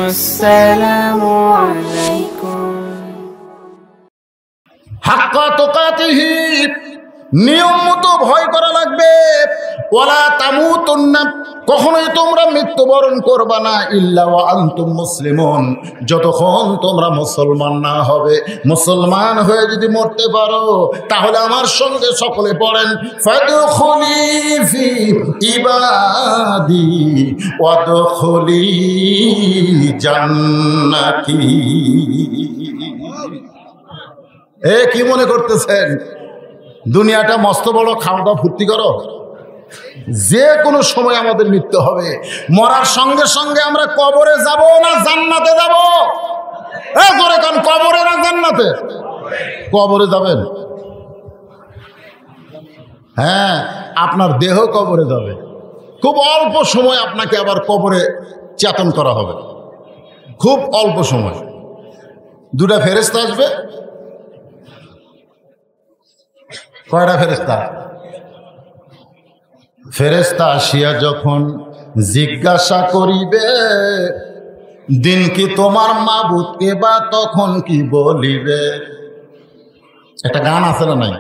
আসসালামু আলাইকুম। হাক্কা তুকাতিহি, নিয়ম মতো ভয় করা লাগবে। ওয়ালা তামুতুন্না, কখনোই তোমরা মৃত্যুবরণ করবা না ইল্লা ওয়া আনতুম মুসলিমুন, যতক্ষণ তোমরা মুসলমান না হবে। মুসলমান হয়ে যদি মরতে পারো তাহলে আমার সঙ্গে সকলে পড়েন, ফাদখুলি ফি ইবাদি ওয়াদখুলি জান্নাতি। কি মনে করতেছেন দুনিয়াটা মস্ত বড়, খাওয়া দাওয়া ফুর্তি করো? যে কোনো সময় আমাদের মৃত্যু হবে। মরার সঙ্গে সঙ্গে আমরা কবরে যাব না জান্নাতে যাব? জোরে কান, কবরে না জান্নাতে? কবরে যাবেন। হ্যাঁ, আপনার দেহ কবরে যাবে। খুব অল্প সময় আপনাকে আবার কবরে চেতন করা হবে, খুব অল্প সময়। দুটা ফেরেশতা আসবে। কয়টা ফেরেশতা? ফেরেশতা আসিয়া যখন জিজ্ঞাসা করিবে, দিন কি তোমার মাবুদকে, বা তখন কি বলিবে। একটা গান আছে না নাই?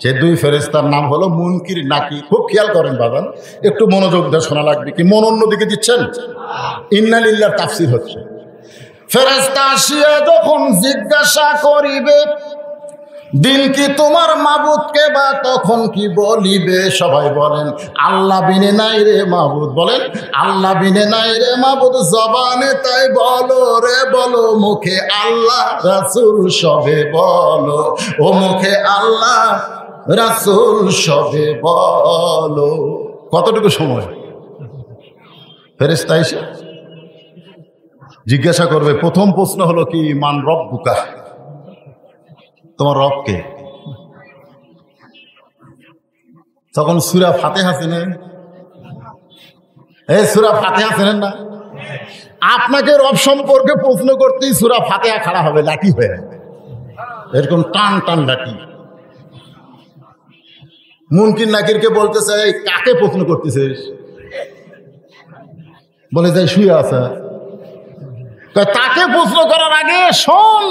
সে দুই ফেরেশতার নাম হলো মুনকির নাকির। খুব খেয়াল করেন বাবান, একটু মনোযোগ দিয়ে শোনা লাগবে। কি মন অন্যদিকে দিচ্ছেন? ইন্না লিল্লাহর তাফসীর হচ্ছে। ফেরেশতা আসিয়া যখন জিজ্ঞাসা করিবে, দিন কি তোমার মাবুদকে, বা তখন কি বলিবে। সবাই বলেন আল্লাহ বিনে নাই রে মাবুদ। বলেন আল্লাহ বিনে নাই রে মাবুদ। জবানে তাই বলো রে বলো, মুখে আল্লাহ রাসূল সবে বলো। ও মুখে আল্লাহ রাসূল সবে বলো। কতটুকু সময়? ফেরেশতা এসে জিজ্ঞাসা করবে। প্রথম প্রশ্ন হলো কি, মান রব্বুকা, তোমার রব কে? তখন সূরা ফাতিহা চেনেন? সূরা ফাতিহা চেনেন না? আপনাকে রব সম্পর্কে প্রশ্ন করতেই সূরা ফাতিহা খাড়া হবে লাঠি হয়ে, এরকম টান টান লাঠি। মুনকির নাকিরকে বলতেছে, এই কাকে প্রশ্ন করতেছিস? বলে যাই শুয়ে আছে। তাকে প্রশ্ন করার আগে শোন,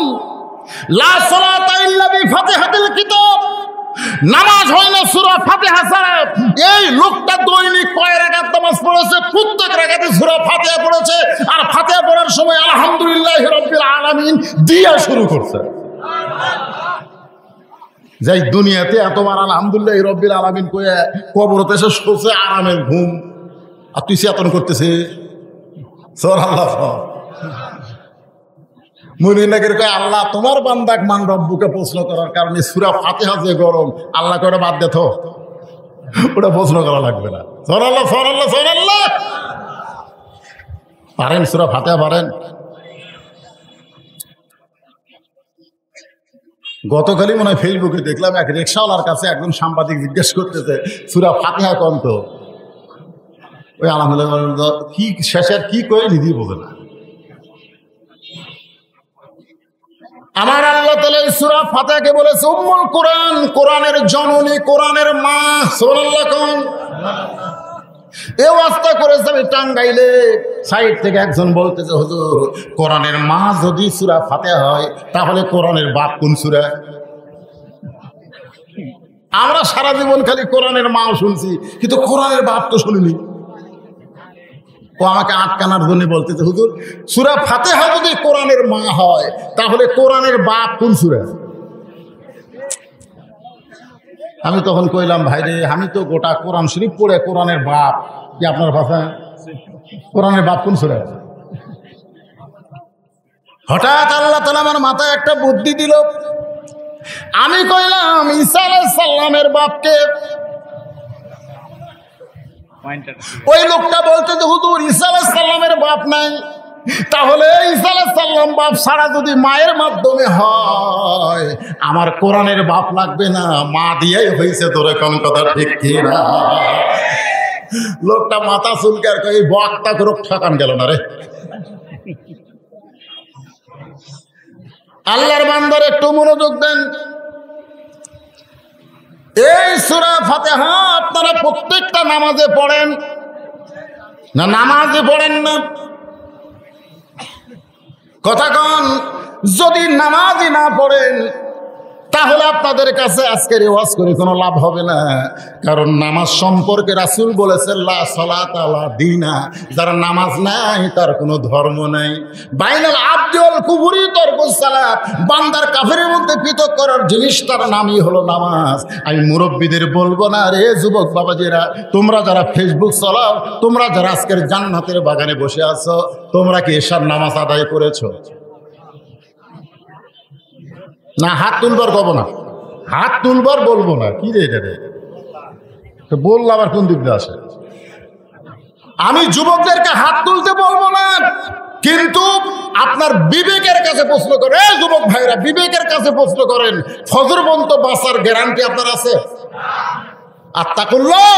লা সালাতা ইল্লা বিফাতিহাতিল কিতাব, নামাজ হয় না সূরা ফাতিহা ছাড়া। এই লোকটা দৈনিক কয় রাকাত নামাজ পড়েছে? প্রত্যেক রাকাতে সূরা ফাতিহা পড়েছে। আর ফাতিহা পড়ার সময় আলহামদুলিল্লাহি রাব্বিল আলামিন দিয়া শুরু করছে। যাই দুনিয়াতে এতবার আলহামদুলিল্লাহি রাব্বিল আলামিন কয়ে কবরতে এসে শুছে আরামের ঘুম, আর তুই চেতন করতেছিস। সুবহানাল্লাহ। মুনকির নাকির কয়, আল্লাহ তোমার বান্দাক মান রব্বুকে প্রশ্ন করার কারণে সূরা ফাতিহা যে গরম, আল্লাহ কয়টা বাদ দে তো, ওটা প্রশ্ন করা লাগবে না। সুবহানাল্লাহ সুবহানাল্লাহ সুবহানাল্লাহ। পারেন সূরা ফাতিহা পারেন? গতকালই মনে হয় ফেসবুকে দেখলাম, এক রিকশাওয়ালার কাছে একজন সাংবাদিক জিজ্ঞেস করতেছে, সূরা ফাতিহা কোন তো? ওই আলহামদুলিল্লাহ কি শেষের কি কয়ে নিজে বোঝে না। আমার আল্লাহ তাআলা সূরা ফাতিহাকে বলেছে উম্মুল কোরআন, কোরআনের জননী, কোরআনের মা। সুবহানাল্লাহ কোন? এই ওয়াজটা করেছে আমি টাঙ্গাইলে। সাইড থেকে একজন বলতেছে, হুজুর কোরআনের মা যদি সূরা ফাতিহা হয় তাহলে কোরআনের বাপ কোন সূরা? আমরা সারা জীবন খালি কোরআনের মাও শুনছি, কিন্তু কোরআনের বাপ তো শুনিনি। ও আমাকে আটকানোর জন্য বলতেছে, হুজুর সূরা ফাতিহা যদি কোরআনের মা হয় তাহলে কোরআনের বাপ কোন সূরা? আমি তখন কইলাম, ভাইরে আমি তো গোটা কোরআন শরীফ পড়ে কোরআনের বাপ কি আপনার ভাষায়? কোরআনের বাপ কোন সূরা? হঠাৎ আল্লাহ তাআলা আমার মাথায় একটা বুদ্ধি দিল। আমি কইলাম ঈসা আলাইহিস সালামের বাপকে। ওই লোকটা বলতে যে হুজুর ঈসা আলাইহিস সালামের বাপ নাই, তাহলে ঈসা আলাইহিস সালাম বাপ ছাড়া যদি মায়ের মাধ্যমে হয় আমার কোরআনের বাপ লাগবে না, মা দিয়েই হয়েছে। তোরে কোন কথা ঠিক কি না? লোকটা মাথা চুলকে আর কই, বক্তা করে ঠকান গেল না রে। আল্লাহর বান্দার একটু মনোযোগ দেন। এই সূরা ফাতিহা আপনারা প্রত্যেকটা নামাজে পড়েন। না নামাজই পড়েন না? কথা কন, যদি নামাজই না পড়েন তাহলে আপনাদের কাছে আজকের ওয়াজ করে কোনো লাভ হবে না। কারণ নামাজ সম্পর্কে রাসূল বলেছেন লা সালাত আলা দিনা, যার নামাজ নাই তার কোনো ধর্ম নাই। বাইনাল আবদি ওয়াল কুফরি তারকুস সালাত, বান্দার কাফেরের মধ্যে পৃথক করার জিনিস তার নামই হলো নামাজ। আমি মুরব্বীদের বলবো না, রে যুবক বাবাজিরা, তোমরা যারা ফেসবুক চালাও, তোমরা যারা আজকের জান্নাতের বাগানে বসে আছো, তোমরা কি এশার নামাজ আদায় করেছো? না হাত তুলবার কব না, হাত তুলবার বলবো না। কি রে এটা রে, বললো আবার কোন দিক দিয়ে আসে? আমি যুবকদেরকে হাত তুলতে বলবো না, কিন্তু আপনার বিবেকের কাছে প্রশ্ন করে, যুবক ভাইরা বিবেকের কাছে প্রশ্ন করেন, ফজর পর্যন্ত বাঁচার গ্যারান্টি আপনার আছে? আত্তাকুল্লাহ,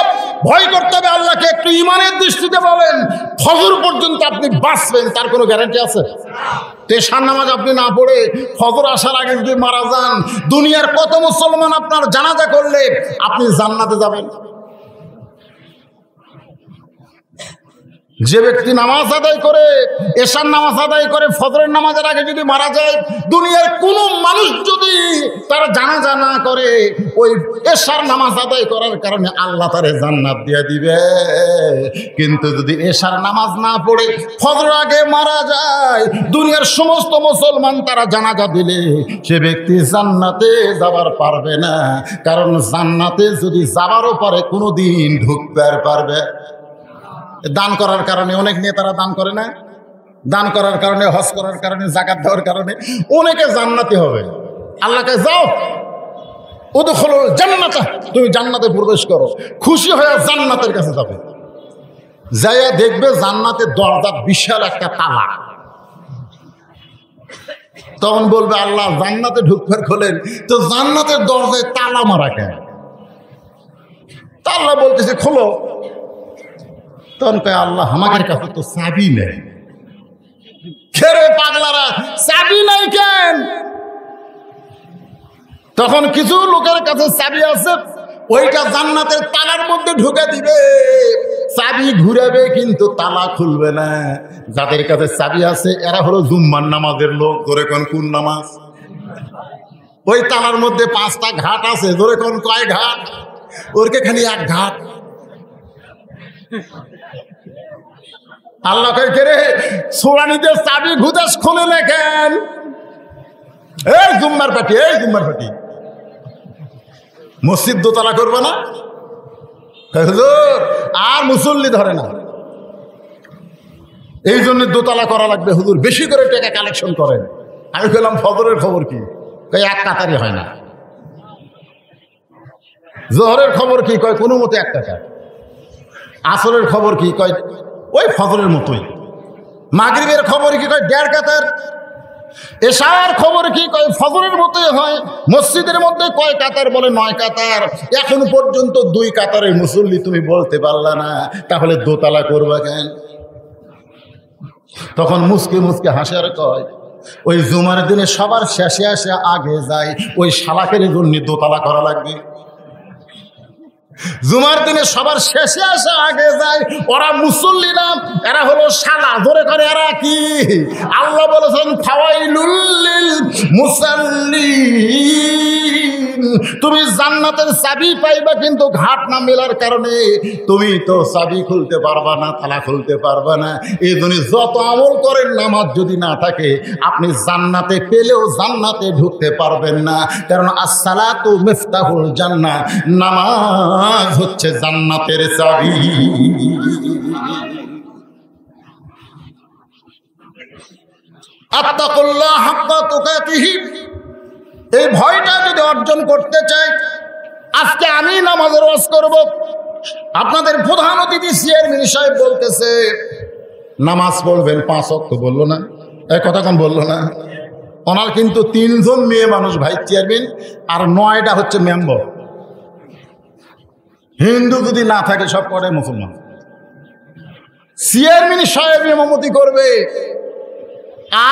ভয় করতে হবে আল্লাহকে। একটু ইমানের দৃষ্টিতে বলেন, ফজর পর্যন্ত আপনি বাঁচবেন তার কোনো গ্যারান্টি আছে? তেশার নামাজ আপনি না পড়ে ফজর আসার আগে যদি মারা যান, দুনিয়ার কত মুসলমান আপনার জানাজা করলে আপনি জান্নাতে যাবেন? যে ব্যক্তি নামাজ আদায় করে, এশার নামাজ আদায় করে, ফজরের নামাজের আগে যদি মারা যায়, দুনিয়ার কোনো মানুষ যদি তারা জানাজা না করে, ওই এশার নামাজ আদায় করার কারণে আল্লাহ তারে জান্নাত দিয়ে দিবে। কিন্তু যদি এশার নামাজ না পড়ে ফজরের আগে মারা যায়, দুনিয়ার সমস্ত মুসলমান তারা জানাজা দিলে সে ব্যক্তি জান্নাতে যাবার পারবে না। কারণ জান্নাতে যদি যাবারও পারে, কোনোদিন ঢুকতে পারবে। দান করার কারণে অনেক নেতারা দান করে না, দান করার কারণে, হজ করার কারণে, যাকাত দেওয়ার কারণে অনেকে জান্নাতি হবে। আল্লাহকে যাও উদখুলুল জান্নাতা, তুমি জান্নাতে প্রবেশ করো, খুশি হয়ে জান্নাতের কাছে যাবে। যাইয়া দেখবে জান্নাতের দরজা বিশাল একটা তালা। তখন বলবে আল্লাহ জান্নাতে ঢুকবার খোলেন, তো জান্নাতের দরজায় তালা মারা কেন? তা আল্লাহ বলতেছে খোলো। তখন কয় আল্লাহ আমাদের কাছে তো চাবি নেই। খেরে পাগলারা, চাবি নাই কেন? তখন কিছু লোকের কাছে চাবি আছে, ওইটা জান্নাতের তালার মধ্যে ঢুকে দিবে, চাবি ঘুরাবে কিন্তু তালা খুলবে না। যাদের কাছে চাবি আছে এরা হলো জুম্মার নামাজের লোক। ধরে কোন কোন নামাজ? ওই তালার মধ্যে 5টা ঘাট আছে। ধরে কোন কয় ঘাট? ওরকে খালি এক ঘাট। আল্লাহ কয় রে সোরানিতে চাবি ঘুদাস খুলে লেখেন, এই জুম্মার পাটি, এই জুম্মার পাটি মসজিদ দোতলা করবে না? হুজুর আর মুসল্লি ধরে না, এই জন্য দোতলা করা লাগবে। হুজুর বেশি করে টাকা কালেকশন করেন। আমি বললাম ফজরের খবর কি? কয় এক কাতারি হয় না। জোহরের খবর কি? কয় কোনো মতে 1 টাকা। আসরের খবর কি? কয় ওই ফজরের মতোই। মাগরিবের খবর কি? কয় 1.5 কাতার। এশার খবর কি? কয় ফজরের মতোই হয়। মসজিদের মধ্যে কয় কাতার? বলে 9 কাতার। এখন পর্যন্ত 2 কাতারের মুসল্লি তুমি বলতে পারলা না, তাহলে দোতলা করবা কেন? তখন মুসকে মুসকে হাসে আর কয় ওই জুমার দিনে সবার শেষে আসে আগে যায়, ওই শালাকের জন্য দোতলা করা লাগবে। জুমার দিনে সবার শেষে আসে আগে যায়, ওরা মুসল্লি না, এরা হলো শালা। ধরে করে এরা কি? আল্লাহ বলেছেন ফাওয়াইলুল লিল মুসাল্লিন, তুমি জান্নাতের চাবি পাইবা, কিন্তু ঘাট না মেলার কারণে তুমি তো চাবি খুলতে পারবা না, তালা খুলতে পারবা না। এই জন্য যত আমল করেন, নামাজ যদি না থাকে আপনি জান্নাতে পেলেও জান্নাতে ঢুকতে পারবেন না। কারণ আসসালাতু মিফতাহুল জান্নাহ, নামাজ হচ্ছে জান্নাতের চাবি। আত্তাকুল্লাহ হাক্কা তুকাতিহি, এই ভয়টা যদি অর্জন করতে চাই, আজকে আমি নামাজের ওয়াজ করব। আপনাদের প্রধান অতিথি চেয়ারম্যান সাহেব বলতেছে নামাজ পড়বেন 5 ওয়াক্ত, বললো না? এই কথা কম বললো না? ওনার কিন্তু 3 জন মেয়ে মানুষ ভাই চেয়ারম্যান, আর 9টা হচ্ছে মেম্বার। হিন্দু যদি না থাকে সব পড়ে মুসলমান। চেয়ারম্যান সাহেব ইমামতি করবে,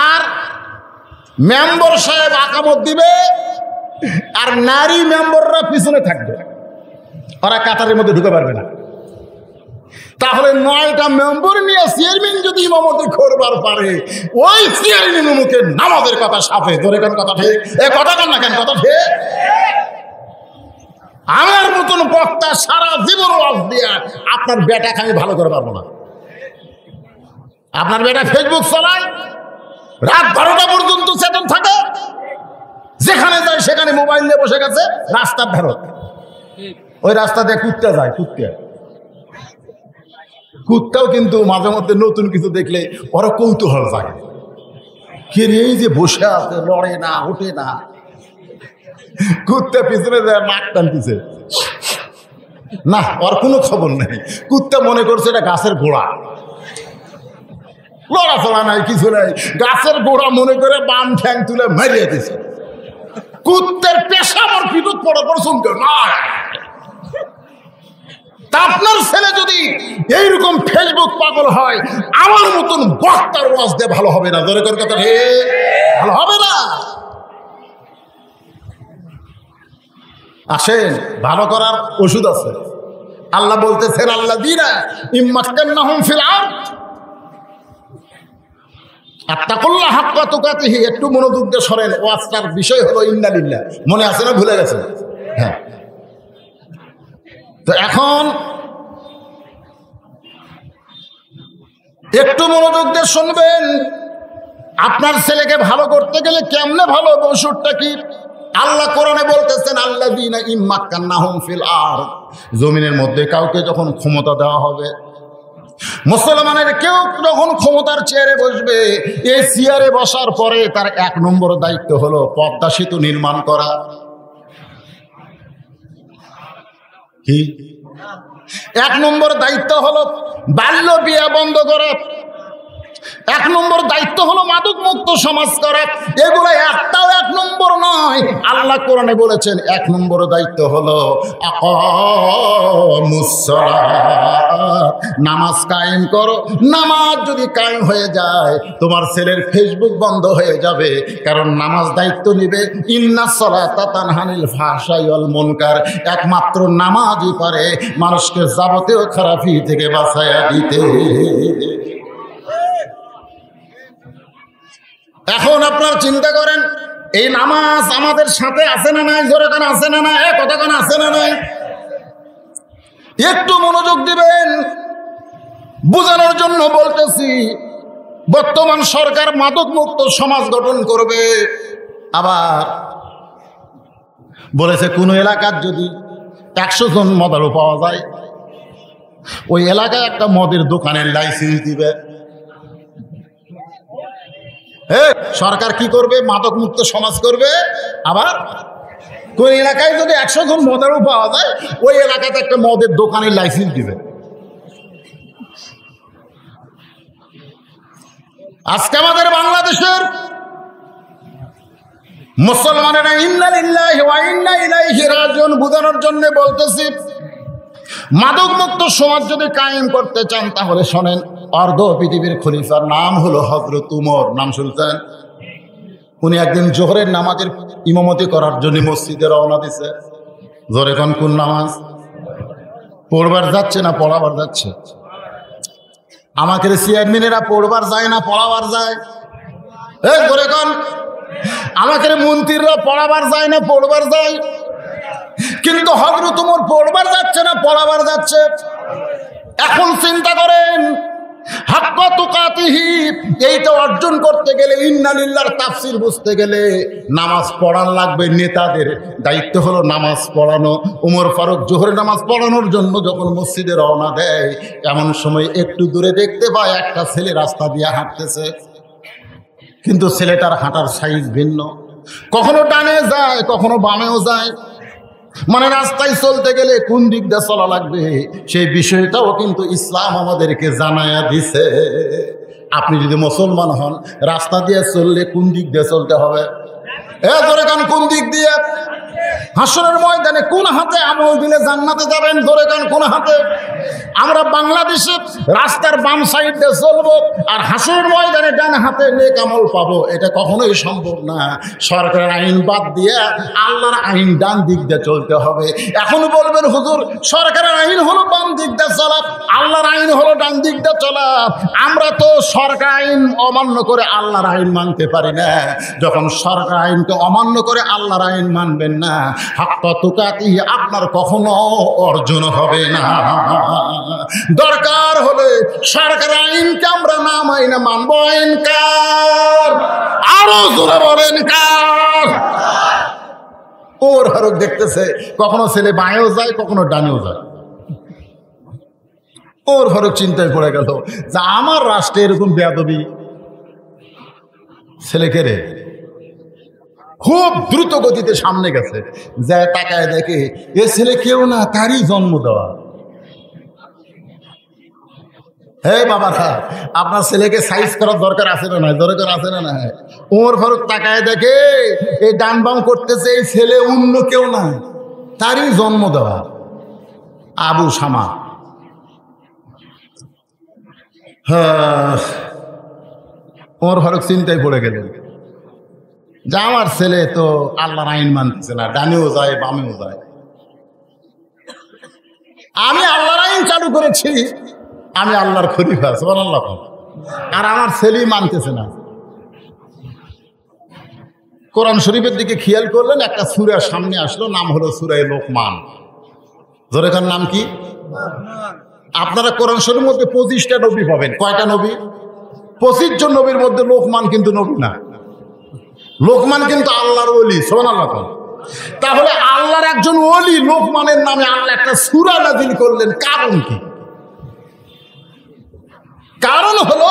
আর মেম্বার সাহেব আকামত দিবে, আর নারী মেম্বাররা পিছনে থাকবে। ওরা কাতারের মধ্যে ঢুকে পারবে না। তাহলে 9টা মেম্বার নিয়ে চেয়ারম্যান যদি ইমামতি করবার পারে, ওই চেয়ারম্যানের মুখে নামাজের কথা সাফে ধরে কেন কথা ঠিক? এ কথা কেন না কেন কথা ঠিক? আমার মতন বক্তা সারা জীবন ওয়াজ দিয়া আপনার বেটাকে আমি ভালো করে পারবো না। আপনার বেটা ফেসবুক চালায়, রাত 12টা পর্যন্ত চেতন থাকে, যেখানে যায় সেখানে মোবাইল নিয়ে বসে গেছে রাস্তার ধারত। ওই রাস্তা দিয়ে কুত্তা যায়, কুত্তাও কিন্তু মাঝে মধ্যে নতুন কিছু দেখলে ওরা কৌতূহল জাগে, কে রে এই যে বসে আছে, লড়ে না, ওঠে না। কুত্তা পিছনে যায়, নাক টানতেছে, না ওর কোনো খবর নেই। কুত্তা মনে করছে এটা গাছের গোড়া, লড়াচড়া নাই, কিছু নাই, গাছের গোড়া মনে করে বাম ঠ্যাং তুলে মারিয়ে দিছে। কুত্তের পেশা আমার বিদ্যুৎ পড়ার পর শুনতে না। তা আপনার ছেলে যদি এইরকম ফেসবুক পাগল হয়, আমার মতন বক্তার ওয়াজ দিয়ে ভালো হবে না। ধরে কথা ভালো হবে না। আসেন, ভালো করার ওষুধ আছে। আল্লাহ বলতেছেন, আল্লাযীনা ইম্মাক্কান্নাহুম ফিল আরদ আত্তাকুল্লাহ হাক্কা তুকাতিহি। একটু মনোযোগ দিয়ে শোনেন, ওয়াজটার বিষয় হলো ইন্না লিল্লাহ। মনে আছে না, ভুলে গেছেন? হ্যাঁ, তো এখন একটু মনোযোগ দিয়ে শুনবেন। আপনার ছেলেকে ভালো করতে গেলে কেমনে ভালো, ওষুধটা কি? আল্লাহ কোরআনে বলতেছেন, আল্লাযীনা ইম্মাক্কান্নাহুম ফিল আরদ। জমিনের মধ্যে কাউকে যখন ক্ষমতা দেওয়া হবে, মুসলমানের কেউ যখন ক্ষমতার চেয়ারে বসবে, এই চেয়ারে বসার পরে তার 1 নম্বর দায়িত্ব হলো পদ্মা সেতু নির্মাণ করা। কি 1 নম্বর দায়িত্ব হলো বাল্য বিয়ে বন্ধ করা। 1 নম্বর দায়িত্ব হলো মাদক মুক্ত সমাজ করা। এগুলো একটাও 1 নম্বর নয়। আল্লাহ কোরআনে বলেছেন 1 নম্বর দায়িত্ব হলো আকামুস সালাত, নামাজ কায়েম করো। নামাজ যদি কায়েম হয়ে যায়, তোমার ছেলের ফেসবুক বন্ধ হয়ে যাবে, কারণ নামাজ দায়িত্ব নিবে। ইন্নাস সালাতা তানহানিল ফাহশাই ওয়াল মুনকার। একমাত্র নামাজই পারে মানুষকে যাবতীয় খারাপি থেকে বাঁচায়া দিতে। এখন আপনার চিন্তা করেন, এই নামাজ আমাদের সাথে আছে না নাই? জোরে কান আছে না নাই? কথা কান আছে না নাই? একটু মনোযোগ দিবেন, বোঝানোর জন্য বলতেছি। বর্তমান সরকার মাদক মুক্ত সমাজ গঠন করবে। আবার বলেছে কোন এলাকার যদি 100 জন মদারু পাওয়া যায়, ওই এলাকায় একটা মদের দোকানের লাইসেন্স দিবে। সরকার কি করবে? মাদক মুক্ত সমাজ করবে। আবার কোন এলাকায় যদি 100 জন মদারু পাওয়া যায়, ওই এলাকাতে একটা মদের দোকানের লাইসেন্স দিবে। আজকে আমাদের বাংলাদেশের মুসলমানেরা ইন্না লিল্লাহি ওয়া ইন্না ইলাইহি রাজিউন বোঝানোর জন্য বলতেছি, মাদক মুক্ত সমাজ যদি কায়েম করতে চান তাহলে শোনেন, অর্ধ পৃথিবীর খলিফার নাম হলো হযরত উমর। নাম শুনছেন? উনি একদিন জোহরের নামাজের ইমামতি করার জন্য মসজিদে রওনা দিছে। জোরে কোন নামাজ পড়বার যাচ্ছে না পড়াবার যাচ্ছে? আমাকে চেয়ারম্যানেরা পড়বার যায় না পড়াবার যায়? জোরে কোন আমাকে মন্ত্রীরা পড়াবার যায় না পড়বার যায়? কিন্তু হযরত উমর পড়বার যাচ্ছে না পড়াবার যাচ্ছে? এখন চিন্তা করেন, হাক্কা তুকাতিহি এইটা অর্জন করতে গেলে, ইন্না লিল্লাহর তাফসীর বুঝতে গেলে নামাজ পড়ান লাগবে। নেতাদের দায়িত্ব হলো নামাজ পড়ানো। উমর ফারুক জোহরের নামাজ পড়ানোর জন্য যখন মসজিদে রওনা দেয়, এমন সময় একটু দূরে দেখতে পায় একটা ছেলে রাস্তা দিয়ে হাঁটতেছে, কিন্তু ছেলেটার হাঁটার সাইজ ভিন্ন, কখনো ডানে যায় কখনো বামেও যায়। মানে রাস্তায় চলতে গেলে কোন দিক দিয়ে চলা লাগবে সেই বিষয়টাও কিন্তু ইসলাম আমাদেরকে জানায়া দিছে। আপনি যদি মুসলমান হন, রাস্তা দিয়ে চললে কোন দিক দিয়ে চলতে হবে? ধরে কান কোন দিক দিয়ে? হাসরের ময়দানে কোন হাতে আমল দিলে জান্নাতে যাবেন? ধরে গান কোন হাতে? আমরা বাংলাদেশে রাস্তার বাম সাইড দিয়ে চলবো আর হাসরের ময়দানে ডান হাতে নেক আমল পাবো, এটা কখনোই সম্ভব না। সরকারের আইন বাদ দিয়ে আল্লাহর আইন ডান দিক দিয়ে চলতে হবে। এখন বলবেন হুজুর সরকারের আইন হলো বাম দিক দিয়ে চলা, আল্লাহর আইন হলো ডান দিক দিয়ে চলা। আমরা তো সরকার আইন অমান্য করে আল্লাহর আইন মানতে পারি না। যখন সরকার আইনকে অমান্য করে আল্লাহর আইন মানবেন না, হাক্কা তুকাতি আপনার কখনো অর্জন হবে না। দরকার হলে সরকার আইনকে আমরা না মাইনা মানবো আইন কার? আরো জোরে বলেন কার? ওর হারক দেখতেছে কখনো ছেলে বাঁয়েও যায় কখনো ডানেও যায়। ওর ফারুক চিন্তায় পড়ে গেল যে আমার রাষ্ট্রে এরকম বেয়াদবি ছেলেকে রে। খুব দ্রুত গতিতে সামনে গেছে, যায় তাকায় দেখে এ ছেলে কেউ না, তারই জন্ম দেওয়া। হে বাবারা, আপনার ছেলেকে সাইজ করার দরকার আছে না? নাই দরকার আছে না? না। ওমর ফারুক তাকায় দেখে এই ডান বাম করতেছে, এই ছেলে অন্য কেউ না, তারই জন্ম দেওয়া আবু শামা। হ্যাঁ, ওমর ফারুক চিন্তায় পড়ে গেলেন যে আমার ছেলে তো আল্লাহর আইন মানতেছে না, ডানেও যায় বামেও যায়। আমি আল্লাহর আইন চালু করেছি, আমি আল্লাহর খলিফা সুবহানাল্লাহ, আর আমার ছেলেই মানতেছে না। কোরআন শরীফের দিকে খেয়াল করলেন, একটা সূরা সামনে আসলো, নাম হলো সূরা লোকমান। জোরেখার নাম কি? আপনারা কোরআন শরীফের মধ্যে 25টা নবী পাবেন। কয়টা নবী? 25 জন নবীর মধ্যে লোকমান কিন্তু নবী না। লোকমান কিন্তু আল্লাহর ওলি সুবহানাল্লাহ। তাহলে আল্লাহর একজন ওলি লোকমানের নামে আল্লাহ একটা সূরা নাযিল করলেন, কারণ কি? কারণ হলো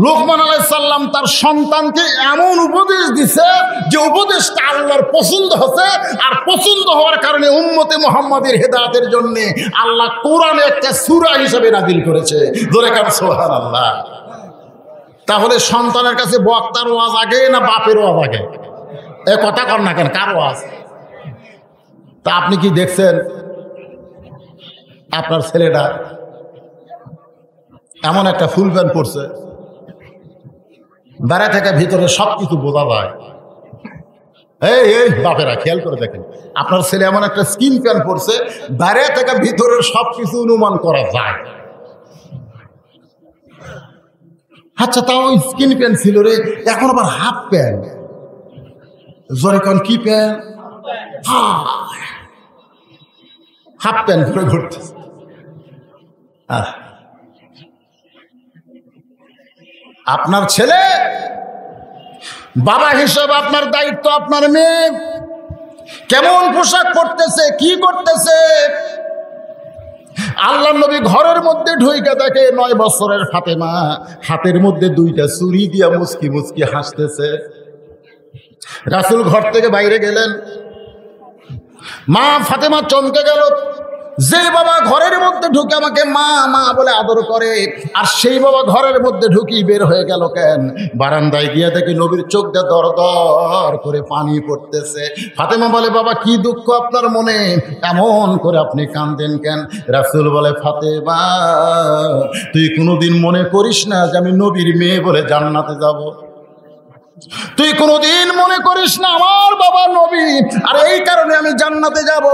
লোকমান আলাইহিস সালাম তার সন্তানকে এমন উপদেশ দিছে যে উপদেশটা আল্লাহর পছন্দ হচ্ছে, আর পছন্দ হওয়ার কারণে উম্মতে মুহাম্মাদের হেদায়েতের জন্য আল্লাহ কোরআনে একটা সূরা হিসেবে নাযিল করেছে। জোরে কার সুবহানাল্লাহ। তাহলে সন্তানের কাছে বক্তার ওয়াজ আগে না বাপের ওয়াজ আগে? এ কথা কর না কেন, কার ওয়াজ? তা আপনি কি দেখছেন আপনার ছেলেটা এমন একটা ফুল প্যান্ট পরছে, বাইরে থেকে ভিতরে সবকিছু বোঝা যায়? এই বাপেরা খেয়াল করে দেখেন, আপনার ছেলে এমন একটা স্কিন প্যান্ট পরছে, বাইরে থেকে ভিতরের সবকিছু অনুমান করা যায়। আচ্ছা, তাও ওই স্কিন প্যান্ট ছিল রে, এখন আবার হাফ প্যান্ট। জোরে কোন কি প্যান্ট? হাফ প্যান্ট পরে ঘুরতেছে। আপনার ছেলে বাবা হিসেবে আপনার দায়িত্ব, আপনার মেয়ে কেমন পোশাক পরতেছে, কি করতেছে। আল্লাহর নবী ঘরের মধ্যে ঢুইকা দেখে 9 বছরের ফাতেমা হাতের মধ্যে 2টা ছুরি দিয়া মুচকি মুচকি হাসতেছে। রাসূল ঘর থেকে বাইরে গেলেন, মা ফাতেমা চমকে গেল। যে বাবা ঘরের মধ্যে ঢুকে আমাকে মা মা বলে আদর করে, আর সেই বাবা ঘরের মধ্যে ঢুকি বের হয়ে গেল কেন? বারান্দায় গিয়ে দেখে নবীর চোখ দিয়ে দর দর করে পানি পড়তেছে। ফাতেমা বলে, বাবা কি দুঃখ আপনার মনে, এমন করে আপনি কাঁদেন কেন? রাসূল বলে, ফাতেমা তুই কোনোদিন মনে করিস না যে আমি নবীর মেয়ে বলে জান্নাতে যাব। তুই কোনোদিন মনে করিস না আমার বাবা নবী, আর এই কারণে আমি জান্নাতে যাব।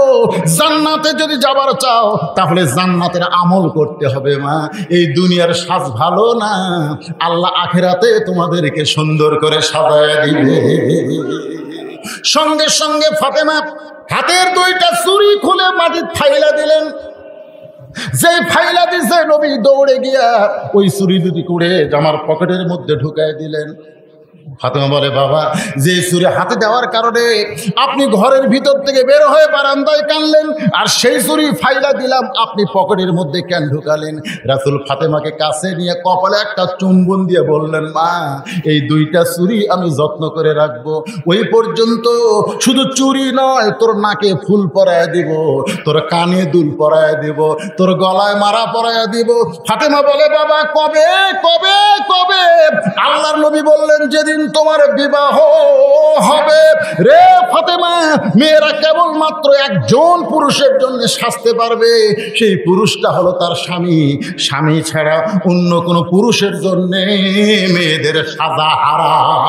জান্নাতে যদি যাবার চাও তাহলে জান্নাতের আমল করতে হবে মা। এই দুনিয়ার সাজ ভালো না, আল্লাহ আখিরাতে তোমাদেরকে সুন্দর করে সাজায় দিবে। সঙ্গে সঙ্গে ফাতেমা হাতের 2টা ছুরি খুলে মাটির ফাইলা দিলেন। যে ফাইলা দিছে নবী দৌড়ে গিয়া ওই ছুরি দুটি করে জামার পকেটের মধ্যে ঢুকায় দিলেন। ফাতেমা বলে, বাবা যে ছুরি হাতে দেওয়ার কারণে আপনি ঘরের ভিতর থেকে বের হয়ে বারান্দায় কানলেন, আর সেই ছুরি ফাইলা দিলাম আপনি পকেটের মধ্যে কেন ঢুকালেন? রাসূল ফাতেমাকে কাছে নিয়ে কপালে একটা চুম্বন দিয়ে বললেন, মা এই 2টা ছুরি আমি যত্ন করে রাখবো। ওই পর্যন্ত শুধু চুরি নয়, তোর নাকে ফুল পরায় দিব, তোর কানে দুল পরায় দিব, তোর গলায় মারা পরায় দিব। ফাতেমা বলে, বাবা কবে কবে কবে? আল্লাহর নবী বললেন, যেদিন তোমার বিবাহ হবে রে ফাতেমা, মেয়েরা কেবলমাত্র একজন পুরুষের জন্য সাজতে পারবে, সেই পুরুষটা হলো তার স্বামী। স্বামী ছাড়া অন্য কোনো পুরুষের জন্য মেয়েদের সাজা হারাম।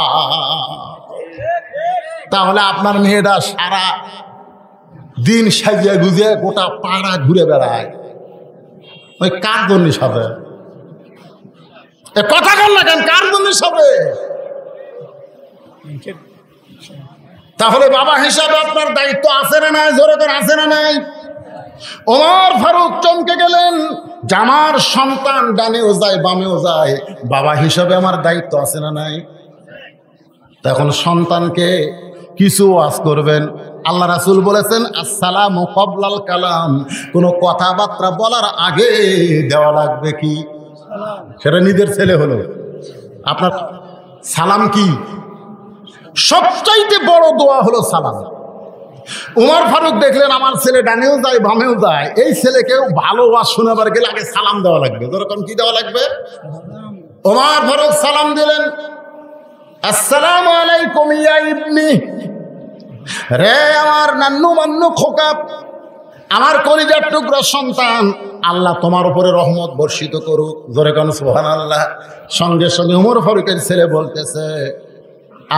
তাহলে আপনার মেয়েরা সারা দিন সাজিয়া গুজিয়া গোটা পাড়া ঘুরে বেড়ায়, ওই কার জন্য সাজে? কথা বল না কেন, কার জন্য সাজে? তাহলে বাবা হিসাবে আপনার দায়িত্ব আছে না নাই? জোরে করে আছে না নাই? ওমর ফারুক চমকে গেলেন, আমার সন্তান ডানেও যায় বামেও যায়, বাবা হিসাবে আমার দায়িত্ব আছে না নাই? তখন সন্তানকে কিছু ওয়াজ করবেন। আল্লাহ রাসূল বলেছেন, আসসালামু ক্বাবলাল কালাম, কোনো কথাবার্তা বলার আগে দেওয়া লাগবে কি? সেটা নিজের ছেলে হলো আপনার সালাম কি? সবচাইতে বড় দোয়া হলো সালাম। উমর ফারুক দেখলেন আমার ছেলে ডানেও যায় বামেও যায়, এই ছেলেকেও ভালো ওয়াজ শোনাবার গেলে আগে সালাম দেওয়া লাগবে। যেরকম কি দেওয়া লাগবে? উমর ফারুক সালাম দিলেন, আসসালামু আলাইকুম ইয়া ইবনি, রে আমার নান্নু মান্নু খোকা, আমার কলিজার টুকরা সন্তান, আল্লাহ তোমার উপরে রহমত বর্ষিত করুক। জোরে কোন সুবহানাল্লাহ। সঙ্গে সঙ্গে উমর ফারুকের ছেলে বলতেছে,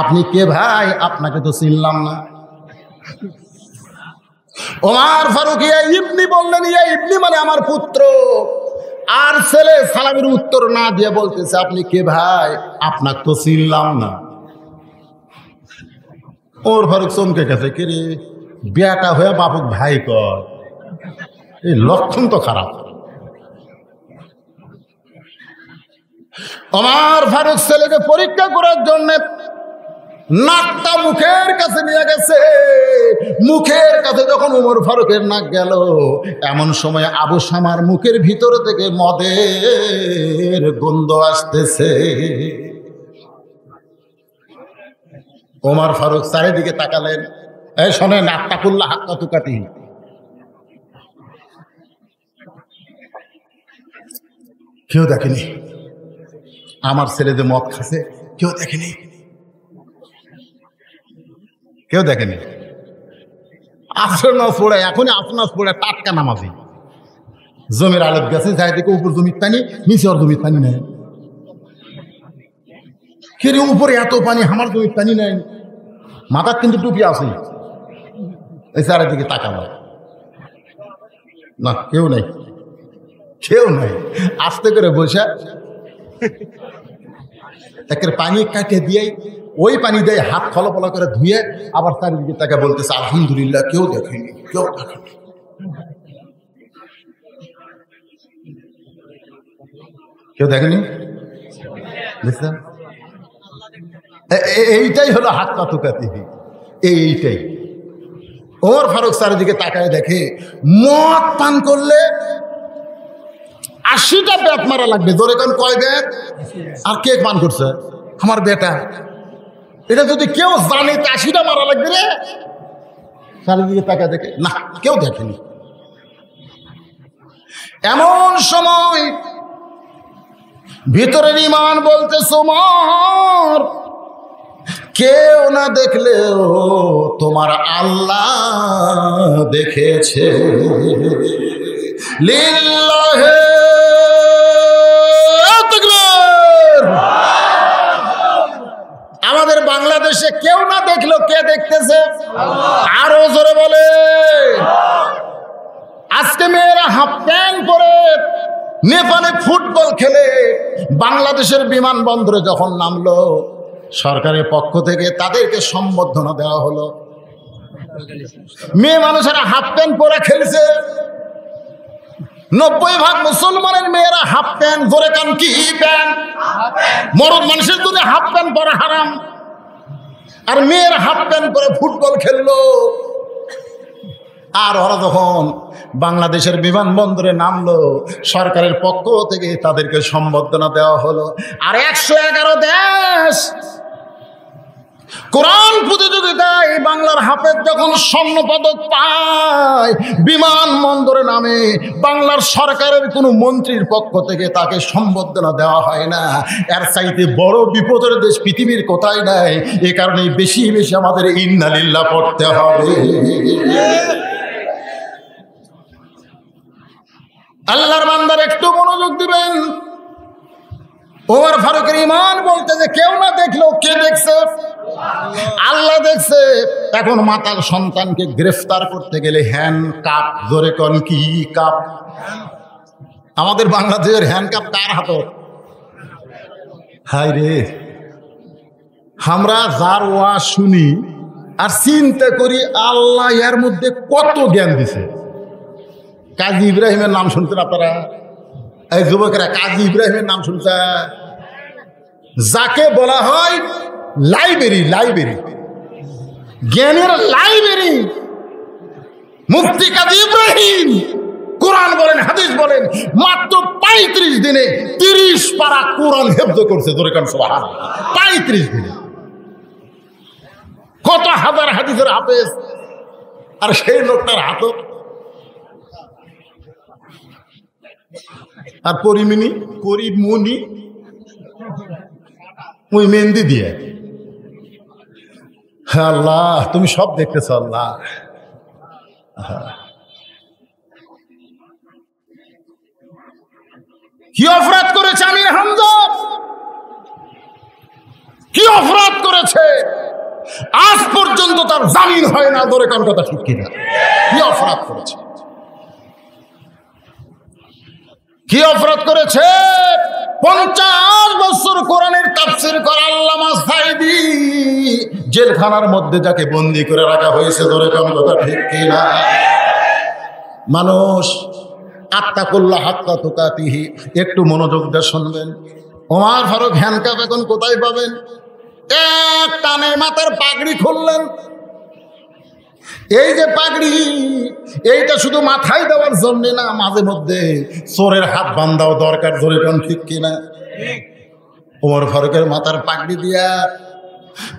আপনি কে ভাই? আপনাকে তো চিনলাম না। ওমর ফারুক ইয়া ইবনি বললেন, ইয়া ইবনি মানে আমার পুত্র। আর ছেলে সালামের উত্তর না দিয়ে বলতেছে, আপনি কে ভাই? আপনাকে তো চিনলাম না। ওমর ফারুক চমকে গেছে, কে রে, বেটা হয়ে বাপুক ভাই কয়, এই লক্ষণ তো খারাপ। ওমর ফারুক ছেলেকে পরীক্ষা করার জন্য নাকটা মুখের কাছে নিয়ে গেছে। মুখের কাছে যখন উমর ফারুকের নাক গেল, এমন সময় আবু শামার মুখের ভিতর থেকে মদের গন্ধ আসতেছে। ওমর ফারুক চারিদিকে তাকালেন, এই শোনেন, আত্তাকুল্লাহ হাক্কা তুকাতি, কেউ দেখেনি আমার ছেলে যে মদ খাচ্ছে, কেউ দেখেনি, কেউ দেখেনি। আসর নামাজ পড়ে, এখনই আসর নামাজ পড়ে টাটকা নামাজি জমির আলত গেছে, যাই দিকে উপর জমির পানি, নিচে ওর জমির পানি নেই। কে রে, উপরে এত পানি, আমার জমির পানি নেই। মাথার কিন্তু টুপি আছে, এই চারিদিকে তাকাবো না, কেউ নেই, কেউ নেই। আস্তে করে বসে একের পানি কাটিয়ে দিয়ে ওই পানি দিয়ে হাত ফলফলা করে ধুয়ে আবার চারিদিকে তাকে বলতেছে, আলহামদুলিল্লাহ, কেউ দেখেনি, কেউ দেখেনি। কেউ দেখেনি, বুঝলেন? এইটাই হলো হাত কাতুকাতি, এইটাই। ওমর ফারুক চারিদিকে তাকায় দেখে, মদ পান করলে 80টা ব্যাট মারা লাগবে। ধরে কোন কয় ব্যাট? আর কে পান করছে? আমার বেটা। এটা যদি কেউ জানে, 80টা মারা লাগবে রে। চারিদিকে তাকায় দেখে, না, কেউ দেখেনি। এমন সময় ভিতরের ঈমান বলতেছে, ওমর, কেউ না দেখলেও তোমার আল্লাহ দেখেছে। লিল্লাহে তাকবীর। আমাদের বাংলাদেশে কেউ না দেখলো, কে দেখতেছে? আরো জোরে বলে। আজকে মেয়েরা হাফ প্যান্ট পরে নেপালে ফুটবল খেলে বাংলাদেশের বিমানবন্দরে যখন নামলো, সরকারের পক্ষ থেকে তাদেরকে সম্বর্ধনা দেওয়া হলো। মেয়ে মানুষেরা হাফ প্যান্ট পরে খেলছে। 90% মুসলমানের মেয়েরা হাফ প্যান্ট, জোরে কান কি প্যান্ট? মরদ মানুষের যদি হাফ প্যান্ট পরা হারাম, আর মেয়েরা হাফ প্যান্ট পরে ফুটবল খেললো। আর ওরা যখন বাংলাদেশের বিমানবন্দরে নামলো, সরকারের পক্ষ থেকে তাদেরকে সম্বর্ধনা দেওয়া হলো। আর 111 দেশ কোরআন প্রতিযোগিতায় বাংলার হাফেজ যখন স্বর্ণপদক পায়, বিমানবন্দরে নামে বাংলার সরকারের কোনো মন্ত্রীর পক্ষ থেকে তাকে সম্বর্ধনা দেওয়া হয় না। এর চাইতে বড় বিপদের দেশ পৃথিবীর কোথায় নাই। এ কারণে বেশি বেশি আমাদের ইন্না লিল্লাহ পড়তে হবে। আল্লাহর বান্দার একটু মনোযোগ দিবেন। ওমর ফারুকের ঈমান বলতে যে কেউ না দেখলেও কে দেখছে? আল্লাহ দেখছে। এখন মাতাল সন্তানকে গ্রেফতার করতে গেলে হ্যান্ড কাপ, ধরে কোন কি কাপ? আমাদের বাংলাদেশের হ্যান্ড কাপ কার হাত? হায় রে, আমরা যার ওয়াজ শুনি আর চিন্তা করি আল্লাহ এর মধ্যে কত জ্ঞান দিছে। কাজী ইব্রাহিমের নাম শুনছেন আপনারা? এই যুবকেরা কাজী ইব্রাহিমের নাম শুনছে? যাকে বলা হয় লাইব্রেরি, লাইব্রেরি, জ্ঞানের লাইব্রেরি, মুফতি কাজী ইব্রাহিম। কোরআন বলেন, হাদিস বলেন, মাত্র 35 দিনে 30 পারা কোরআন হেফজ করছে। ধরে কান সুবহানাল্লাহ, 35 দিনে কত হাজার হাদিসের হাফেজ। আর সেই লোকটার হাত আর পরিমণি ওই মেহেন্দি দিয়ে। আল্লাহ তুমি সব দেখতেছ আল্লাহ। কি অপরাধ করেছে আমির হামজা? কি অপরাধ করেছে? আজ পর্যন্ত তার জামিন হয় না। ধরে কোন কথা ঠিক কিনা? কি অপরাধ করেছে? কি অপরাধ করেছে? 50 বছর কোরআনের তাফসীর করা আল্লামা সাঈদী জেলখানার মধ্যে যাকে বন্দী করে রাখা হয়েছে। ধরে কোন কথা ঠিক কিনা? মানুষ আত্তাকুল্লাহ হাক্কা তুকাতিহি, একটু মনোযোগ দিয়ে শুনবেন। ওমর ফারুক হ্যান্ডকাপ এখন কোথায় পাবেন? এক টানে মাথার পাগড়ি খুললেন। এই যে পাগড়ি, এইটা শুধু মাথায় দেওয়ার জন্য না, মাঝে মধ্যে চোরের হাত বান্ধাও দরকার। ধরে কোন ঠিক কিনা? ওমর ফারুকের মাথার পাগড়ি দিয়া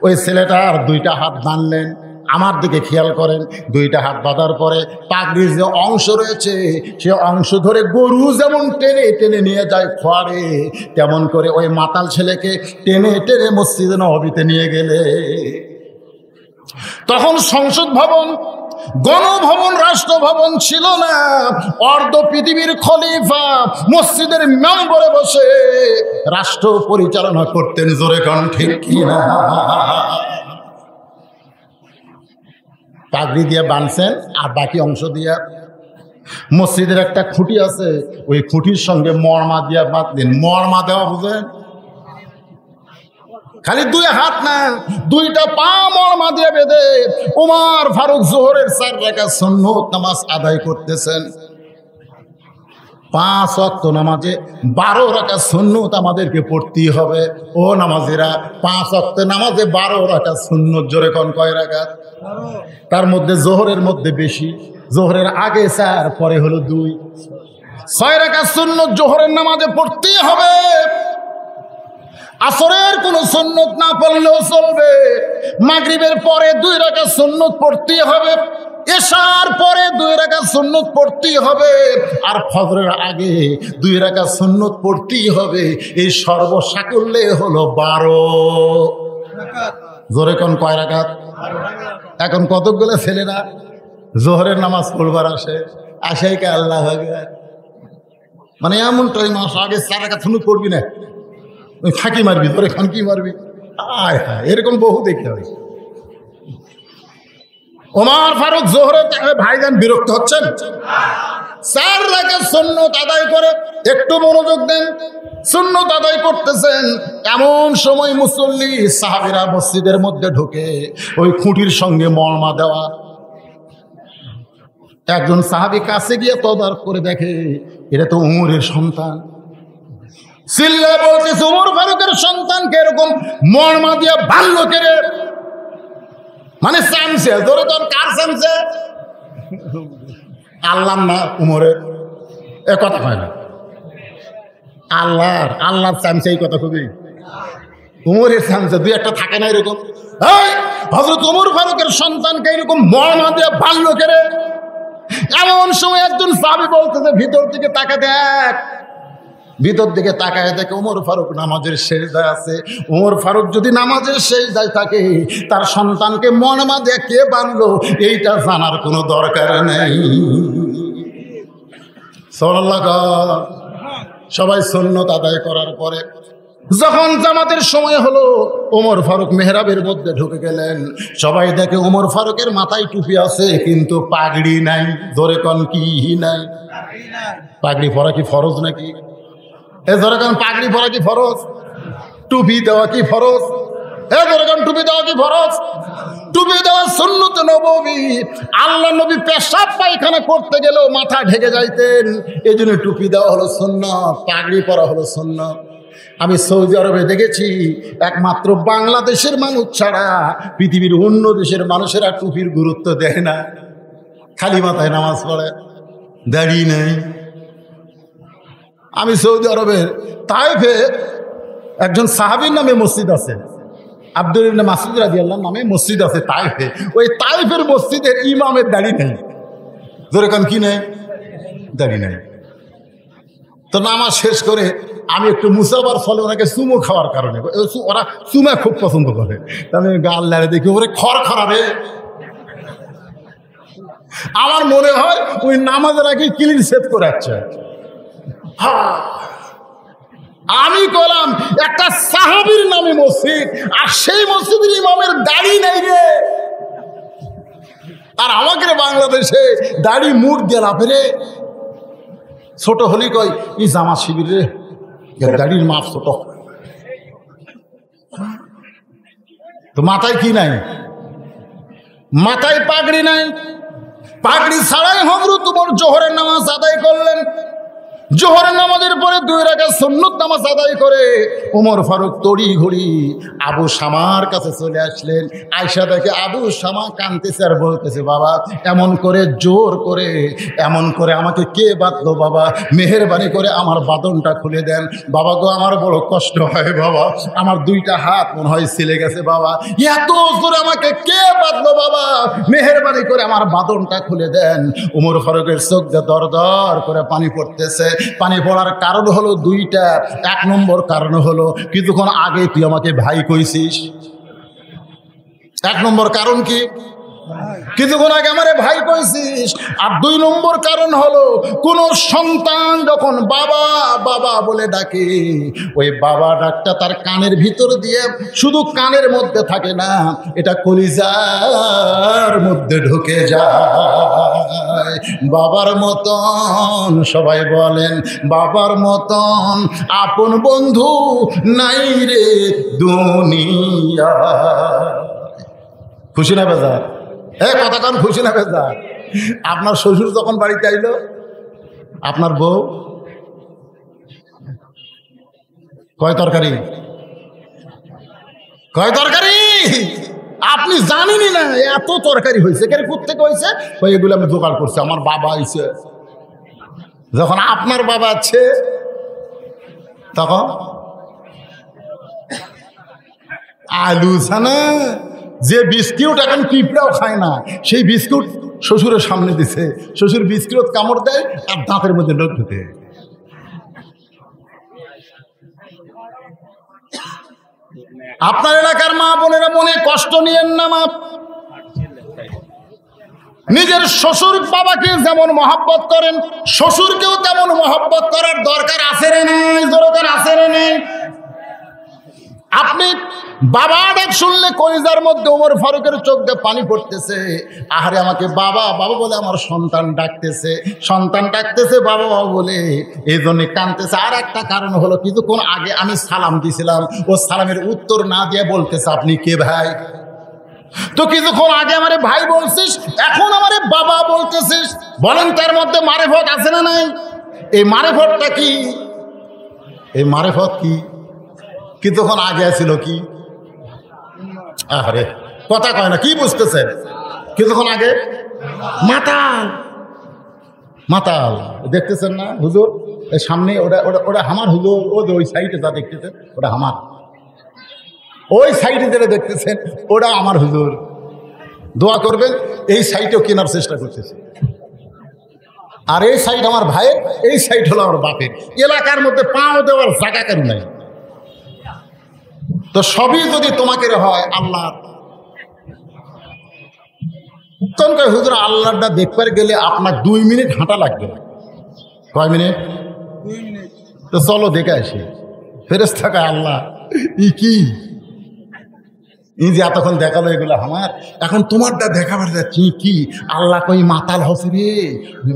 ওই ছেলেটার 2টা হাত বাঁধলেন। আমার দিকে খেয়াল করেন, 2টা হাত বাঁধার পরে পাগড়ির যে অংশ রয়েছে সে অংশ ধরে গরু যেমন টেনে টেনে নিয়ে যায় খোয়ারে, তেমন করে ওই মাতাল ছেলেকে টেনে টেনে মসজিদে নববীতে নিয়ে গেলে। তখন সংসদ ভবন, গণভবন, রাষ্ট্রভবন ছিল না। অর্ধ পৃথিবীর খলিফা মসজিদের মেম্বরে বসে রাষ্ট্র পরিচালনা করতেন। জোরে কোন ঠিক কিনা? পাগড়ি দিয়ে বাঁধছেন আর বাকি অংশ দিয়ে মসজিদের একটা খুঁটি আছে, ওই খুঁটির সঙ্গে মরমা দিয়ে বাঁধলেন। মরমা দেওয়া বুঝেন? খালি 2 হাত না, 2টা পা মরমা দিয়ে বেঁধে ওমর ফারুক যোহরের 4 রাকাত সুন্নত নামাজ আদায় করতেছেন। 5 ওয়াক্ত নামাজে 12 রাকাত সুন্নত আমাদেরকে পড়তেই হবে। ও নামাজিরা, 5 ওয়াক্ত নামাজে 12 রাকাত সুন্নত। জোরে কোন কয় রাকাত? তার মধ্যে যোহরের মধ্যে বেশি, যোহরের আগে 4, পরে হলো 2। 6 রাকাত সুন্নত যোহরের নামাজে পড়তেই হবে। আসরের কোনো সুন্নত না পড়লেও চলবে। মাগরিবের পরে 2 রাকাত সুন্নত পড়তেই হবে। এশার পরে 2 রাকাত সুন্নত পড়তেই হবে। আর ফজরের আগে 2 রাকাত সুন্নত পড়তেই হবে। এই সর্বসাকুল্যে হলো 12 রাকাত। জোরে কোন কয় রাকাত? এখন কতগুলো ছেলেরা যোহরের নামাজ পড়বার আশাই কে আল্লাহ আকবার, মানে এমন টাইম আগে 4 রাকাত সুন্নত পড়বি না, ওই ফাঁকি মারবি, তোর এখন কি মারবি? আয় হায়, এরকম বহু দেখতে হয়। ওমর ফারুক যোহরে ভাইজান বিরক্ত হচ্ছেন? 4 রাকাত সুন্নত আদায় করে, একটু মনোযোগ দেন, সুন্নত আদায় করতেছেন। এমন সময় মুসল্লি সাহাবীরা মসজিদের মধ্যে ঢোকে, ওই খুঁটির সঙ্গে মরমা দেওয়া। একজন সাহাবী কাছে গিয়ে তদারক করে দেখে এটা তো উমরের সন্তান। সিল্লা বলছে ওমর ফারুকের সন্তানকে এরকম মরমা দিয়ে বাল্য কেড়ে, মানে চামছে। ধরে তোর কার চামছে? আল্লাহ না উমরের? এ কথা হয় না। আল্লাহর চামছে, এই কথা খুবই। উমরের চামচা দুই একটা থাকে না এরকম। হযরত ওমর ফারুকের সন্তানকে এরকম মরমা দিয়ে বাল্য করে। এমন সময় একজন সাহাবী বলতেছে ভিতর দিকে তাকা দেখ। ভিতর দিকে তাকায় দেখে ওমর ফারুক নামাজের সেজদায় আছে। ওমর ফারুক যদি নামাজের সেজদায় থাকে, তার সন্তানকে মরমা দিয়ে কে বানলো এইটা জানার কোনো দরকার নেই। সুবহানাল্লাহ। সবাই সুন্নত আদায় করার পরে যখন জামাতের সময় হলো, ওমর ফারুক মেহরাবের মধ্যে ঢুকে গেলেন। সবাই দেখে ওমর ফারুকের মাথায় টুপি আছে কিন্তু পাগড়ি নাই। ধরে কন কি নাই? পাগড়ি পরা কি ফরজ নাকি? এ ধরে কন পাগড়ি পরা কি ফরজ? টুপি দেওয়া কি ফরজ? এ ধরে কন টুপি দেওয়া কি ফরজ? টুপি দেওয়া সুন্নত নববী। আল্লাহ নবী পেশাব পায়খানা করতে গেলেও মাথা ঢেকে যাইতেন, এই জন্য টুপি দেওয়া হলো সুন্নত, পাগড়ি পরা হলো সুন্নত। আমি সৌদি আরবে দেখেছি একমাত্র বাংলাদেশের মানুষ ছাড়া পৃথিবীর অন্য দেশের মানুষেরা টুপির গুরুত্ব দেয় না, খালি মাথায় নামাজ পড়ে, দাড়ি নেই। আমি সৌদি আরবের তায়েফে একজন সাহাবীর নামে মসজিদ আছে, আব্দুল ইবনে মাসউদ রাদিয়াল্লাহু নামে মসজিদ আছে তায়েফে। ওই তায়েফের মসজিদের ইমামের দাড়ি নেই। ধরে কান কি নেই? দাড়ি নেই। তো নামাজ শেষ করে আমি একটু মুসাবার ফলে ওনাকে চুমো খাওয়ার কারণে, ওরা চুমা খুব পছন্দ করে, আমি গাল লাড়ে দেখি ওরে খড়খড়া রে। আমার মনে হয় ওই নামাজের আগে ক্লিন সেট করে আসছে। আমি কলাম একটা সাহাবীর নামে মসজিদ, আর সেই মসজিদের ইমামের দাড়ি নেই রে। আর আমাকে বাংলাদেশে দাড়ি মুঠ দিয়ে লাভে রে। ছোট হলি কয় ই জামা শিবির রে, দাড়ির মাপ ছোট। তো মাথায় কি নাই? মাথায় পাগড়ি নাই। পাগড়ি ছাড়াই হযরত ওমর জোহরের নামাজ আদায় করলেন। জোহরের নামাজের পরে 2 রাকাত সুন্নত নামাজ আদায় করে ওমর ফারুক তড়ি ঘড়ি আবু শামার কাছে চলে আসলেন। আয়েশা দেখে আবু শামা কাঁদতেছে আর বলতেছে, বাবা এমন করে জোর করে এমন করে আমাকে কে বাঁধলো বাবা, মেহেরবানি করে আমার বাঁধনটা খুলে দেন বাবা গো, আমার বড় কষ্ট হয় বাবা, আমার 2টা হাত মনে হয় ছিলে গেছে বাবা, এত জোরে আমাকে কে বাঁধলো বাবা, মেহেরবানি করে আমার বাঁধনটা খুলে দেন। ওমর ফারুকের চোখ দিয়ে দর দর করে পানি পড়তেছে। পানি পড়ার কারণ হলো 2টা। 1 নম্বর কারণ হলো কিছুক্ষণ আগে তুই আমাকে ভাই কইছিস। 1 নম্বর কারণ কি? কিছুক্ষণ আগে আমারে ভাই কইছিস। আর 2 নম্বর কারণ হলো কোন সন্তান যখন বাবা বাবা বলে ডাকে, ওই বাবা ডাকটা তার কানের ভিতর দিয়ে শুধু কানের মধ্যে থাকে না, এটা কলিজার মধ্যে ঢুকে যায়। বাবার মতন, সবাই বলেন বাবার মতন আপন বন্ধু নাই রে দুনিয়া। খুশি না বেজার? কথা কান খুশি না বেজার? আপনার শ্বশুর যখন বাড়িতে আইলো, আপনার বউ কয় তরকারি, কয় তরকারি আপনি জানেনই না, এত তরকারি হয়েছে। কেন কোত্থেকে হয়েছে? ওই এগুলো আমি জোগাড় করছি, আমার বাবা আইছে। যখন আপনার বাবা আছে তখন আলু ছানা যে বিস্কিট এখন পিঁপড়াও খায় না, সেই বিস্কুট শ্বশুরের সামনে দিছে। শ্বশুর বিস্কিট কামড় দেয় আর দাঁতের মধ্যে লোক ঢুকে। আপনার এলাকার মা বোনেরা মনে কষ্ট নিয়েন না। মা নিজের শ্বশুর বাবাকে যেমন মহব্বত করেন, শ্বশুরকেও তেমন মহব্বত করার দরকার আছে রে নাই? দরকার আছে রে নাই? আপনি বাবা ডাক শুনলে কলিজার মধ্যে ওমর ফারুকের চোখ দিয়ে পানি পড়তেছে। আহারে আমাকে বাবা বাবা বলে আমার সন্তান ডাকতেছে, সন্তান ডাকতেছে বাবা বাবা বলে, এই জন্য কাঁদতেছে। আর একটা কারণ হলো কিছুক্ষণ আগে আমি সালাম দিয়েছিলাম, ও সালামের উত্তর না দিয়ে বলতেছে আপনি কে ভাই? তো কিছুক্ষণ আগে আমারে ভাই বলছিস, এখন আমারে বাবা বলতেছিস। বলেন তার মধ্যে মারেফত আছে না নাই? এই মারেফতটা কি? এই মারেফত কি? কিছুক্ষণ আগে ছিল কি? আরে কথা কয় না, কি বুঝতেছেন? কিছুক্ষণ আগে মাতাল মাতাল দেখতেছেন না হুজুর? এই সামনে ওটা ওটা ওটা আমার হুজুর, ও ওই সাইডে যা দেখতেছেন ওটা আমার। ওই সাইডে যেটা দেখতেছেন ওটা আমার হুজুর, দোয়া করবেন। এই সাইডও কেনার চেষ্টা করতেছে, আর এই সাইড আমার ভাইয়ের, এই সাইড হলো আমার বাপের। এলাকার মধ্যে পাও দেওয়ার জায়গা কেন নাই? তো সবই যদি তোমাকে হয় আল্লাহ, তখন হুজুর আল্লাহটা দেখবার গেলে আপনার 2 মিনিট হাঁটা লাগবে। কয় মিনিট? 2 মিনিট। তো চলো দেখে আসি। ফেরেশতা কয় আল্লাহ কি যে এতক্ষণ দেখালো এগুলো আমার, এখন তোমারটা দেখাবার যাচ্ছি কি? আল্লাহ কই মাতাল হসে রে,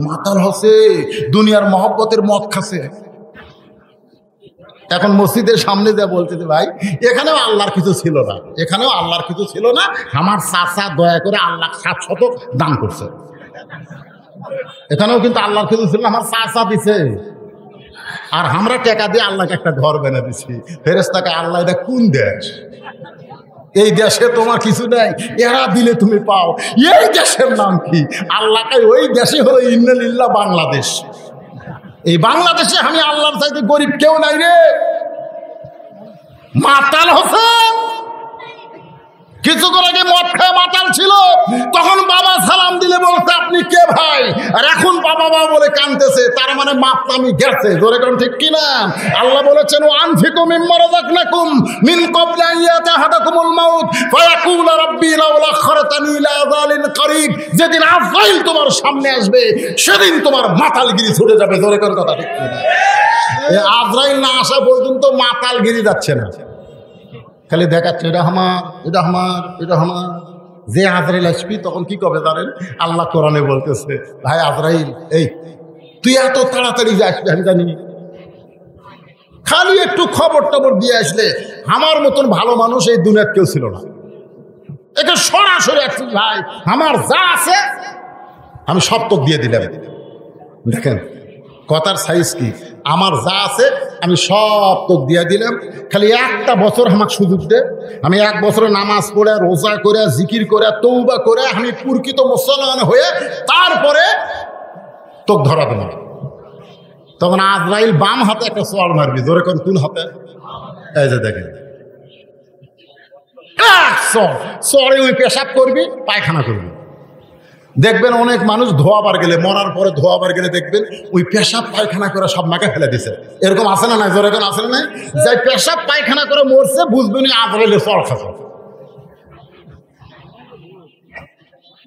মাতাল হসে, দুনিয়ার মহব্বতের মদ খাসে। এখন মসজিদের সামনে যা বলছে যে ভাই এখানেও আল্লাহর কিছু ছিল না, এখানেও আল্লাহর কিছু ছিল না, আমার চাচা দয়া করে আল্লাহ 7 শতক দান করছে, এখানেও কিন্তু আল্লাহর কিছু ছিল না, আমার চাচা দিছে, আর আমরা টাকা দিয়ে আল্লাহকে একটা ঘর বানা দিছি। ফেরেশতাকে আল্লাহ এটা কোন দেশ? এই দেশে তোমার কিছু নাই, এরা দিলে তুমি পাও। এই দেশের নাম কি? আল্লাহকে ওই দেশে হলো ইন্নালিল্লাহ বাংলাদেশ। এই বাংলাদেশে আমি আল্লাহর চাইতে গরিব কেউ নাই রে। মাতাল হোসেন কিছুক্ষণ আগে মদ খেয়ে মাতাল ছিল, তখন বাবা সালাম দিলে বলতে আপনি কে ভাই, আর এখন বাবা বাবা বলে কাঁদতেছে, তার মানে মাতলামি গেছে। জোরে কোন ঠিক কিনা? আল্লাহ বলেছেন আনফিকু মিম্মা রাযাকনাকুম মিন ক্বাবলি আন ইয়াতাহাদাকুমুল মাউত ফায়াকুল রাব্বি লাউলা আখখারতানি ইলা আযালিন করিব। যেদিন আজরাইল তোমার সামনে আসবে সেদিন তোমার মাতালগিরি ছুটে যাবে। জোরে কোন কথা ঠিক কিনা? এই আজরাইল না আসা পর্যন্ত মাতালগিরি যাচ্ছে না, খালি দেখাচ্ছে এটা আমার, এটা আমার, এটা আমার। যে আজরাইল আসবি তখন কি কবে জানেন? আল্লাহ কোরআনে বলতেছে ভাই আজরাইল এই তুই এত তাড়াতাড়ি যে আসবি আমি জানি, খালি একটু খবর টবর দিয়ে আসলে। আমার মতন ভালো মানুষ এই দুনিয়ার কেউ ছিল না, এটা সরাসরি আসছি ভাই আমার যা আছে আমি সব তো দিয়ে দিলাম। দেখেন কথার সাইজ কি, আমার যা আছে আমি সব তো দিয়ে দিলাম, খালি একটা বছর আমাকে সুযোগ দে, আমি 1 বছরে নামাজ পড়ে রোজা করে জিকির করে তৌবা করে আমি প্রকৃত মুসলমান হয়ে তারপরে তোকে ধরা দেব। তখন আজরাইল বাম হাতে একটা সোয়াল মারবি। জোরে কোন কোন হাতে? এই যে দেখেন সরে ওই পেশাব করবি, পায়খানা করবি। দেখবেন অনেক মানুষ ধোয়াবার গেলে, মরার পরে ধোয়াবার গেলে দেখবেন ওই পেশাব পায়খানা করে সব নাকে ফেলে দিছে। এরকম আছে না নাই? জোরে কোন আছে না নাই? যাই পেশাব পায়খানা করে মরছে বুঝবেন আজরাইলে চড় খাচ্ছে।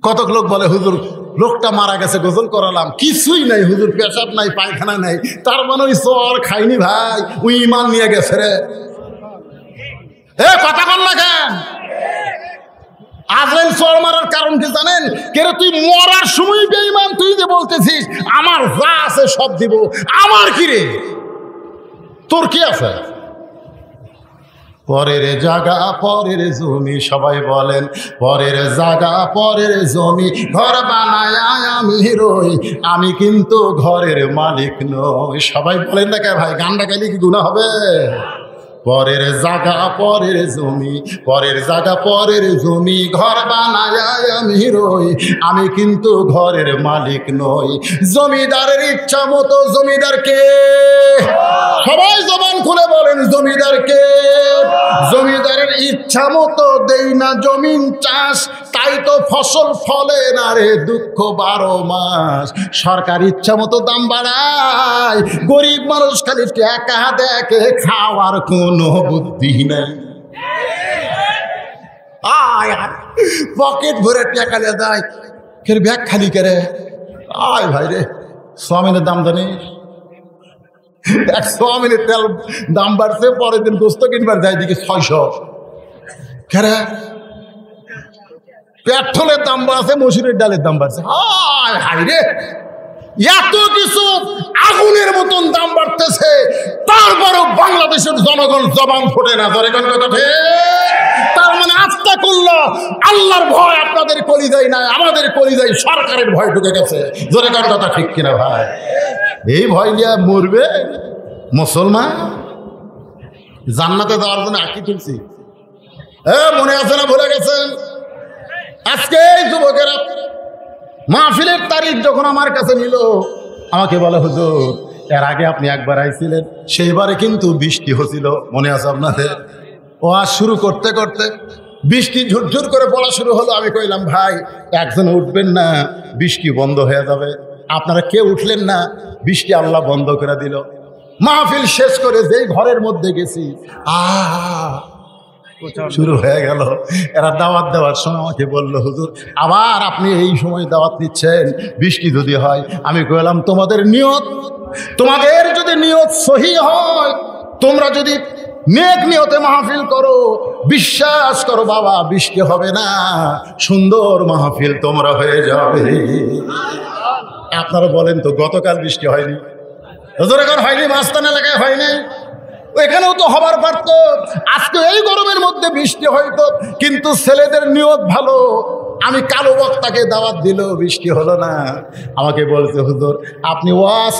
কতক লোক বলে হুজুর লোকটা মারা গেছে গোসল করালাম, কিছুই নাই হুজুর, পেশাব নাই পায়খানা নাই, তার মানে ওই চড় খাইনি ভাই, ওই ইমান নিয়ে গেছে রে। এ কথা বল না কেন? আজরাইল চড় মারার কারণ কি জানেন? কেন তুই মরার সময় বেঈমান, তুই যে বলতেছিস আমার যা আছে সব দিব, আমার কি রে, তোর কি আছে? পরের জায়গা পরের জমি, সবাই বলেন পরের জায়গা পরের জমি, ঘর বানায় আমি রই, আমি কিন্তু ঘরের মালিক নই। সবাই বলেন না কে ভাই? গানটা গাইলে কি গুনাহ হবে? পরের জায়গা পরের জমি, পরের জায়গা পরের জমি, ঘর বানায় আমি রই, আমি কিন্তু ঘরের মালিক নই। জমিদারের ইচ্ছা মতো, জমিদারকে সবাই জবান খুলে বলেন জমিদারকে, জমিদারের ইচ্ছা মতো দেই না জমিন চাষ, তাই তো ফসল ফলে না রে দুঃখ 12 মাস। সরকার ইচ্ছা মতো দাম বাড়ায়, গরিব মানুষ খালি টাকা দেখে, খাওয়ার কোনো বুদ্ধি নাই। আয় পকেট ভরে টাকা নিয়ে যায়, ফের ব্যাগ খালি করে। আয় ভাই রে, সোয়াবিনের দাম জানিস? 100 মিনিট তেল দাম বাড়ছে, পরের দিন গোস্ত কিনবার যায় দিকে 600। খেরা পেট্রোলের দাম বাড়ছে, মসুরের ডালের দাম বাড়ছে। হায় হায় রে, এত কিছু আগুনের মতন দাম বাড়তেছে, তারপরও বাংলাদেশের জনগণ জবান ফোটে না। ধরে কোন কথা? তার মানে আস্থা করলো আল্লাহর ভয় আপনাদের কলিজায় নাই, আমাদের কলিজায় সরকারের ভয় ঢুকে গেছে। ধরে কোন কথা ঠিক কিনা ভাই? এই ভয় নিয়ে মরবে মুসলমান। জান্নাতে যাওয়ার জন্য আঁকি তুলছি, মনে আছে না? ভুলে গেছেন? আজকে এই যুবকেরা মাহফিলের তারিখ যখন আমার কাছে নিল, আমাকে বলে হুজুর এর আগে আপনি একবার আইছিলেন, সেইবারে কিন্তু বৃষ্টি হচ্ছিল, মনে আছে আপনাদের? ওয়াজ শুরু করতে করতে বৃষ্টি ঝুরঝুর করে পড়া শুরু হলো। আমি কইলাম, ভাই একজন উঠবেন না, বৃষ্টি বন্ধ হয়ে যাবে। আপনারা কেউ উঠলেন না, বৃষ্টি আল্লাহ বন্ধ করে দিল। মাহফিল শেষ করে যেই ঘরের মধ্যে গেছি, শুরু হয়ে গেল। এরা দাওয়াত দেওয়ার সময় আমাকে বললো, হুজুর আবার আপনি এই সময় দাওয়াত নিচ্ছেন, বৃষ্টি যদি হয়। আমি কইলাম, তোমাদের যদি নিয়ত সহি হয়, তোমরা যদি নেক নিয়তে মাহফিল করো, বিশ্বাস করো বাবা, বৃষ্টি হবে না, সুন্দর মাহফিল তোমরা হয়ে যাবে। আপনারা বলেন তো, গতকাল বৃষ্টি হয়নি? হুজুর এখন হয়নি, মাস্তান এলাকায় হয়নি, এখানেও তো হবার পারত। আজকে এই গরমের মধ্যে বৃষ্টি হয়তো, কিন্তু ছেলেদের নিয়ত ভালো। আমি কালো বক্তাকে দাওয়াত দিল, বৃষ্টি হলো না। আমাকে বলছে, হুজুর আপনি ওয়াজ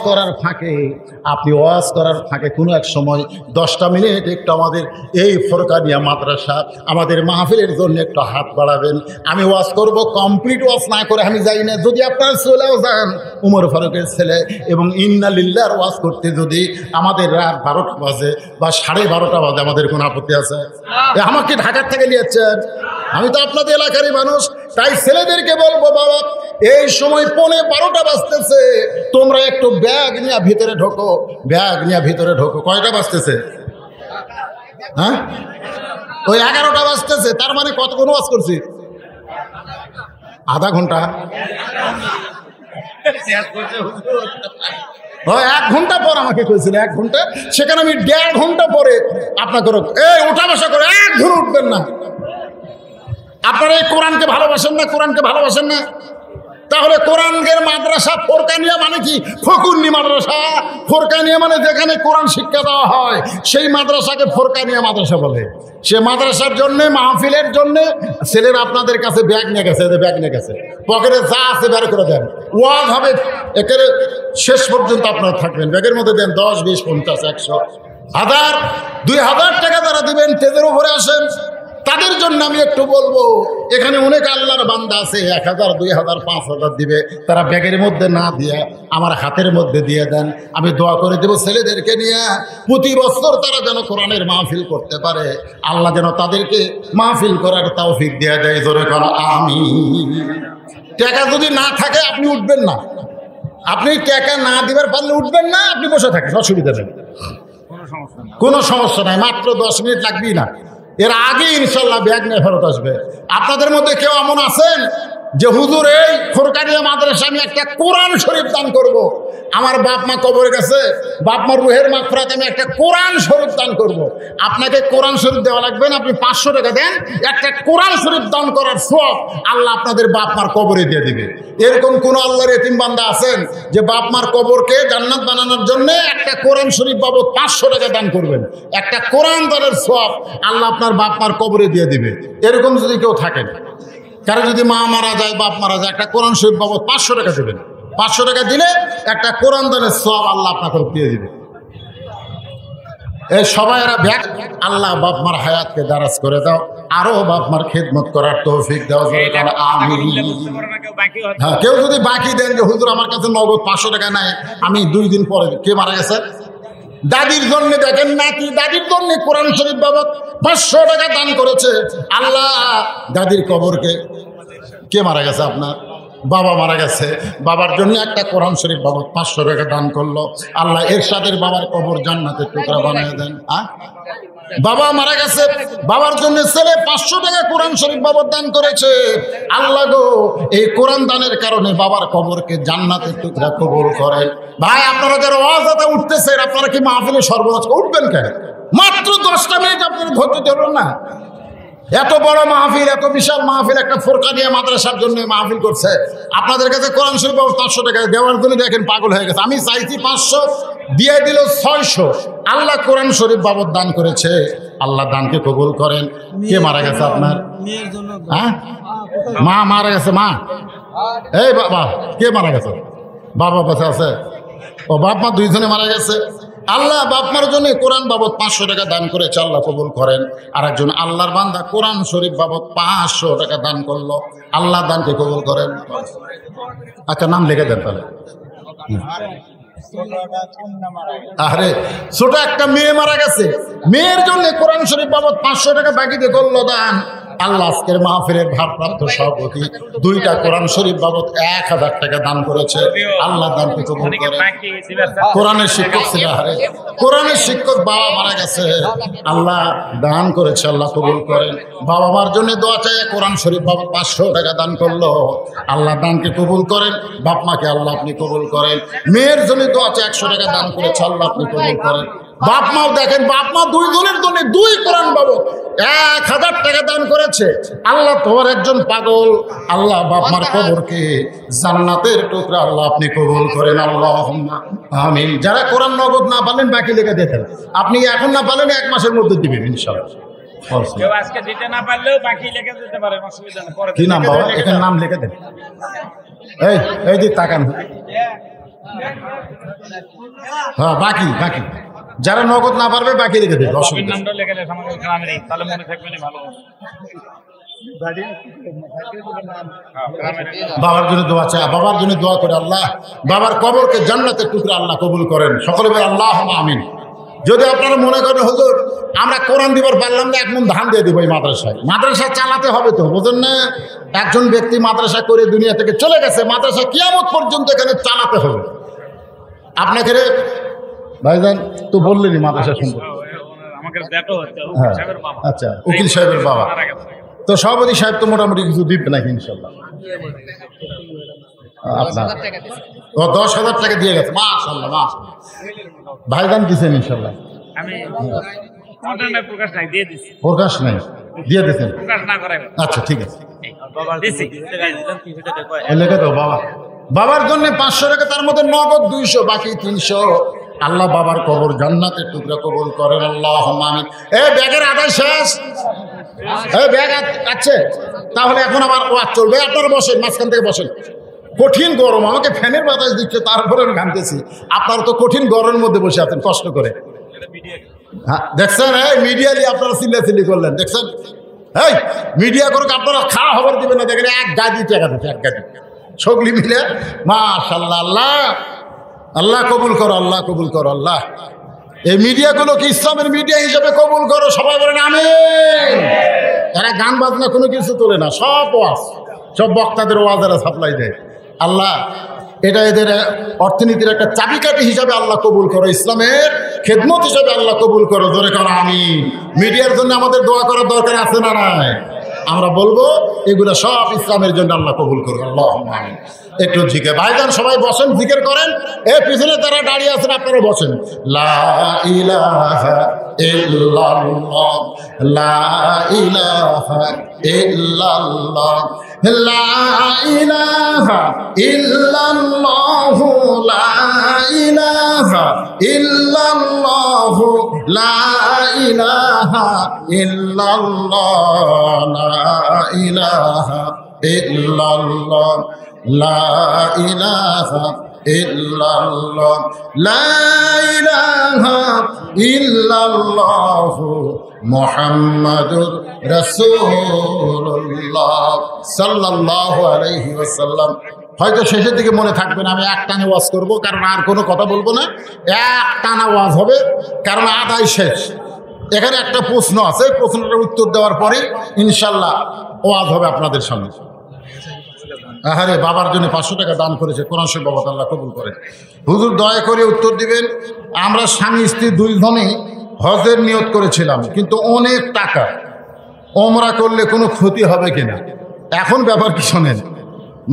করার ফাঁকে কোনো এক সময় 10টা মিনিট একটু আমাদের এই ফোরকানিয়া মাদ্রাসা আমাদের মাহফিলের জন্য একটু হাত বাড়াবেন। আমি ওয়াজ করব, কমপ্লিট ওয়াজ না করে আমি যাই না। যদি আপনারা চলেও যান, উমর ফারুকের ছেলে এবং ইন্না লিল্লাহর ওয়াজ করতে যদি আমাদের রাত 12টা বাজে বা 12:30 বাজে, আমাদের কোনো আপত্তি আছে? আমাকে ঢাকার থেকে নিয়েছেন, আমি তো আপনাদের এলাকারই মানুষ। তাই ছেলেদেরকে বলবো, বাবা এই সময় 12:15 বাজতেছে, তোমরা একটু ব্যাগ নিয়ে ভিতরে ঢোকো, কয়টা বাজতেছে? হ্যাঁ, ওই 11টা বাজতেছে। তার মানে কতক্ষণ ওয়াজ করছি? আধা ঘন্টা। 1 ঘন্টা পর আমাকে কইছিল, 1 ঘন্টা, সেখানে আমি 1.5 ঘন্টা পরে আপনাকে ওঠা বসা করে একজন উঠবেন না। আপনারা এই কোরআনকে ভালোবাসেন না? তাহলে কোরআনের মাদ্রাসা ফোরকানিয়া মানে কি? ফকুন্নি মাদ্রাসা। ফোরকানিয়া মানে যেখানে কোরআন শিক্ষা দেওয়া হয়, সেই মাদ্রাসাকে ফোরকানিয়া মাদ্রাসা বলে। সে মাদ্রাসার জন্য, মাহফিলের জন্য ছেলেরা আপনাদের কাছে ব্যাগ নিয়ে গেছে, পকেটে যা আছে বের করে দেন। ওয়াজ হবে একেবারে শেষ পর্যন্ত আপনারা থাকবেন, ব্যাগের মধ্যে দেন 10, 20, 50, 100, 1000, 2000 টাকা যারা দিবেন, তেজের উপরে আসেন। তাদের জন্য আমি একটু বলবো, এখানে অনেক আল্লাহর বান্দা আছে 1000, 2000, 5000 দিবে, তারা ব্যাগের মধ্যে না দিয়ে আমার হাতের মধ্যে দিয়ে দেন। আমি দোয়া করে দেবো ছেলেদেরকে নিয়ে, প্রতি বছর তারা যেন কোরআনের মাহফিল করতে পারে। আল্লাহ যেন তাদেরকে মাহফিল করার তৌফিক দিয়ে দেয়। জোরে করো আমিন। টাকা যদি না থাকে আপনি উঠবেন না, আপনি টাকা না দিবার পারলে উঠবেন না, আপনি বসে থাকেন, অসুবিধা নেই, কোনো সমস্যা নাই। মাত্র 10 মিনিট লাগবেই না, এর আগে ইনশাল্লাহ ব্যাগ নিয়ে ফেরত আসবে। আপনাদের মধ্যে কেউ এমন আছেন যে হুজুর এই ফোরকানিয়া মাদ্রাসা আমি একটা কোরআন শরীফ দান করব, আমার বাপ মা কবরে গেছে, বাপ মার রুহের মাগফিরাত, আমি একটা কোরআন শরীফ দান করব। আপনাকে কোরআন শরীফ দেওয়া লাগবে না, আপনি 500 টাকা দেন, একটা কোরআন শরীফ দান করার সওয়াব আল্লাহ আপনাদের বাপ মার কবরে দিয়ে দিবে। এরকম কোন আল্লাহর এতিম বান্দা আছেন যে বাপ মার কবরকে জান্নাত বানানোর জন্য একটা কোরআন শরীফ বাবদ 500 টাকা দান করবেন? একটা কোরআন দানের সওয়াব আল্লাহ আপনার বাপ মার কবরে দিয়ে দিবে। এরকম যদি কেউ থাকেন, কারো যদি মা মারা যায়, বাপ মারা যায়, একটা কোরআন শরীফ বাবদ 500 টাকা দেবেন। 500 টাকা দিলে একটা কোরআন দানের সওয়াব আল্লাহ আপনাকে দিয়ে দিবে। এই সবাই এরা ব্যাগ, আল্লাহ বাপ মার হায়াতকে দারাজ করে দাও, আরো বাপ মার খেদমত করার তৌফিক দাও। আমিন। হ্যাঁ, কেউ যদি বাকি দেন যে হুজুর আমার কাছে নগদ 500 টাকা নাই, আমি 2 দিন পরে, কে মারা গেছে? দাদির জন্য দেখেন নাকি, দাদির জন্য কোরআন শরীফ বাবদ 500 টাকা দান করেছে। আল্লাহ দাদির কবরকে, কে মারা গেছে? আপনার বাবা মারা গেছে, বাবার জন্য একটা কোরআন শরীফ বাবদ 500 টাকা দান করলো। আল্লাহ এরশাদের বাবার কবর জান্নাতের টুকরা বানিয়ে দেন। বাবা মারা গেছে, বাবার জন্য ছেলে 500 টাকা কোরআন শরীফ বাবদ দান করেছে। আল্লাহ গো, এই কোরআন দানের কারণে বাবার কবরকে জান্নাতের টুকরা কবুল করেন। ভাই আপনারা যারা ওয়াজে উঠতেছেন, আপনারা কি মাহফিলে সর্বনাশ উঠবেন কেন? মাত্র 10টা মিনিট আপনারা ধরতে ধরুন না। এত বড় মাহফিল, এত বিশাল মাহফিল, একটা ফোরকানিয়া মাদ্রাসার জন্য মাহফিল করছে। আপনাদের কাছে কোরআন শরীফ বাবদ 500 টাকা দেওয়ার জন্য দেখেন পাগল হয়ে গেছে। আমি চাইছি 500, দিয়ে দিল 600। আল্লাহ কোরআন শরীফ বাবদ দান করেছে, আল্লাহ দানকে কবুল করেন। কে মারা গেছে আপনার? হ্যাঁ, মা মারা গেছে। মা, এই বাবা, কে মারা গেছে? বাবা বেঁচে আছে? ও বাপ মা 2 জনে মারা গেছে। আল্লাহ বাপমার জন্য কোরআন বাবদ 500 টাকা দান করেছে, আল্লাহ কবুল করেন। আর একজন আল্লাহর বান্দা কোরআন শরীফ বাবদ 500 টাকা দান করলো, আল্লাহ দানকে কবুল করেন। আচ্ছা, নাম লিখে দেন তাহলে। আরে ছোট একটা মেয়ে মারা গেছে, মেয়ের জন্য কোরআন শরীফ বাবদ 500 টাকা বাকিতে করলো দান। আল্লাহ আজকের মাহফিলের ভারপ্রাপ্ত সভাপতি 2টা কোরআন শরীফ বাবদ 1000 টাকা দান করেছে। আল্লাহ দানকে কবুল করে। কোরআনের শিক্ষক ছিল, আরে কোরআনের শিক্ষক বাবা মারা গেছে, আল্লাহ দান করেছে, আল্লাহ কবুল করেন। বাবা মার জন্য দোয়া চাই, কোরআন শরীফ বাবদ 500 টাকা দান করলো, আল্লাহ দানকে কবুল করেন। বাপ মাকে আল্লাহ আপনি কবুল করেন। মেয়ের জন্য দোয়া চাই, 100 টাকা দান করেছে, আল্লাহ আপনি কবুল করেন। বাপ মাও দেখেন, বাপ মা 2 জনের জন্য 2 কোরআন বাবদ 1000 টাকা দান করেছে। আল্লাহ তোমার একজন পাগল, আল্লাহ বাপ মার কবরকে জান্নাতের টুকরা আল্লাহ আপনি কবুল করেন, আল্লাহুম্মা আমিন। যারা কোরআন নগদ না পারেন বাকি লিখে দিতেন, আপনি এখন না পারলেন 1 মাসের মধ্যে দিবেন ইনশাআল্লাহ। কেউ আজকে দিতে না পারলেও বাকি লিখে দিতে পারেন, অসুবিধা নেই। পরে কি নাম বাবা? এখানে নাম লিখে দেন। এই দিক তাকান। হ্যাঁ বাকি বাকি যারা নগদ না পারবে বাকি লিখে দেবে, অসুবিধা নেই। নামটা লিখে দেন আমাদের গ্রামেরই, তাহলে মনে থাকবে না, ভালো। বাবার জন্য দোয়া চাই, বাবার জন্য দোয়া করে আল্লাহ বাবার কবরকে জান্নাতের টুকরা আল্লাহ কবুল করেন। সকলে বলে আল্লাহুম্মা আমিন। যদি আপনারা মনে করেন হুজুর আমরা কোরআন দিবার পারলাম না, 1 মণ ধান দিয়ে দিব এই মাদ্রাসায়, মাদ্রাসা চালাতে হবে তো, বুঝেন না? একজন ব্যক্তি মাদ্রাসা করে দুনিয়া থেকে চলে গেছে, মাদ্রাসা কিয়ামত পর্যন্ত এখানে চালাতে হবে। আপনাকে ভাইজান তো বললেনই মাদ্রাসা সম্পর্কে। আমাকে দেখো হচ্ছে হ্যাঁ সাহেবের বাবা, আচ্ছা, উকিল সাহেবের বাবা। মারা গেছে। তো সভাপতি সাহেব তো মোটামুটি কিছু দিবে নাকি ইনশাল্লাহ? আপনার 10,000 টাকা দিয়ে গেছে, মাশাআল্লাহ মাশাআল্লাহ। ভাইজান দিচ্ছেন ইনশাল্লাহ? আমি অনলাইনে প্রকাশ নাই, দিয়ে দিছি। প্রকাশ নাই, দিয়ে দিচ্ছেন? প্রকাশ না করাই আচ্ছা ঠিক আছে, দিছি। লিখে দাও বাবা। বাবার জন্য 500 টাকা, তার মধ্যে নগদ 200, বাকি 300। আল্লাহ বাবার কবর জান্নাতের টুকরা কবুল করেন, আল্লাহুম্মা আমিন। ব্যাগের আদায় শেষ, ব্যাগ আছে, তাহলে এখন আবার ওয়াজ চলবে। আপনারা বসেন, মাঝখান থেকে বসেন। কঠিন গরম, আমাকে ফ্যানের বাতাস দিচ্ছে, তারপরে আমি ঘামতেছি। আপনারা তো কঠিন গরমের মধ্যে বসে আছেন কষ্ট করে। হ্যাঁ দেখছেন, মিডিয়ালি আপনারা চিল্লাচিল্লি করলেন, দেখছেন? মিডিয়া করুক, আপনারা খাওয়া খবর দিবেন না, দেখেন 1 গাদি টাকা দিচ্ছে, 1 গাদি সগলি মিলে। মাশাআল্লাহ, আল্লাহ আল্লাহ কবুল করো, আল্লাহ কবুল করো, আল্লাহ এই মিডিয়াগুলোকে ইসলামের মিডিয়া হিসেবে কবুল করো। সবাই বলেন আমিন। এরা গান বাজনা কোনো কিছু তোলে না, সব ওয়াজ, সব বক্তাদের ওয়াজ এরা সাপ্লাই দেয়। আল্লাহ এটা এদের অর্থনীতির একটা চাবিকাঠি হিসাবে আল্লাহ কবুল করো, ইসলামের খেদমত হিসাবে আল্লাহ কবুল করো। জোরে করো আমিন। মিডিয়ার জন্য আমাদের দোয়া করার দরকার আছে না নাই? আমরা বলবো এগুলো সব ইসলামের জন্য আল্লাহ কবুল করো, আল্লাহুম্মা আমিন। একটু জিকির, ভাইজান সবাই বসেন, জিকির করেন। পিছনে তারা দাঁড়িয়ে আছেন, আপনারা বসেন। লা ইলাহা ইল্লাল্লাহ, লা ইলাহা ইল্লাল্লাহ, লা ইলাহা ইল্লাল্লাহ, লা ইলাহা ইল্লাল্লাহ, লা ইলাহা ইল্লাল্লাহ, লা ইলাহা ইল্লাল্লাহ, লা ইলাহা ইল্লাল্লাহ, লা ইলাহা ইল্লাল্লাহ, মুহাম্মাদুর রাসূলুল্লাহ সাল্লাল্লাহু আলাইহি ওয়াসাল্লাম। হয়তো শেষের দিকে মনে থাকবে না, আমি একটানে ওয়াজ করবো, কারণ আর কোনো কথা বলবো না, একটানা ওয়াজ হবে, কারণ আদায় শেষ। এখানে একটা প্রশ্ন আছে, প্রশ্নটার উত্তর দেওয়ার পরে ইনশাল্লাহ ওয়াজ হবে আপনাদের সামনে। আরে বাবার জন্য 500 টাকা দান করেছে, কোরআন শরীফ বাবা আল্লাহ কবুল করে। হুজুর দয়া করে উত্তর দিবেন। আমরা স্বামী স্ত্রী 2 জনেই হজের নিয়ত করেছিলাম, কিন্তু অনেক টাকা, ওমরা করলে কোনো ক্ষতি হবে কিনা? এখন ব্যাপার কি শোনেন,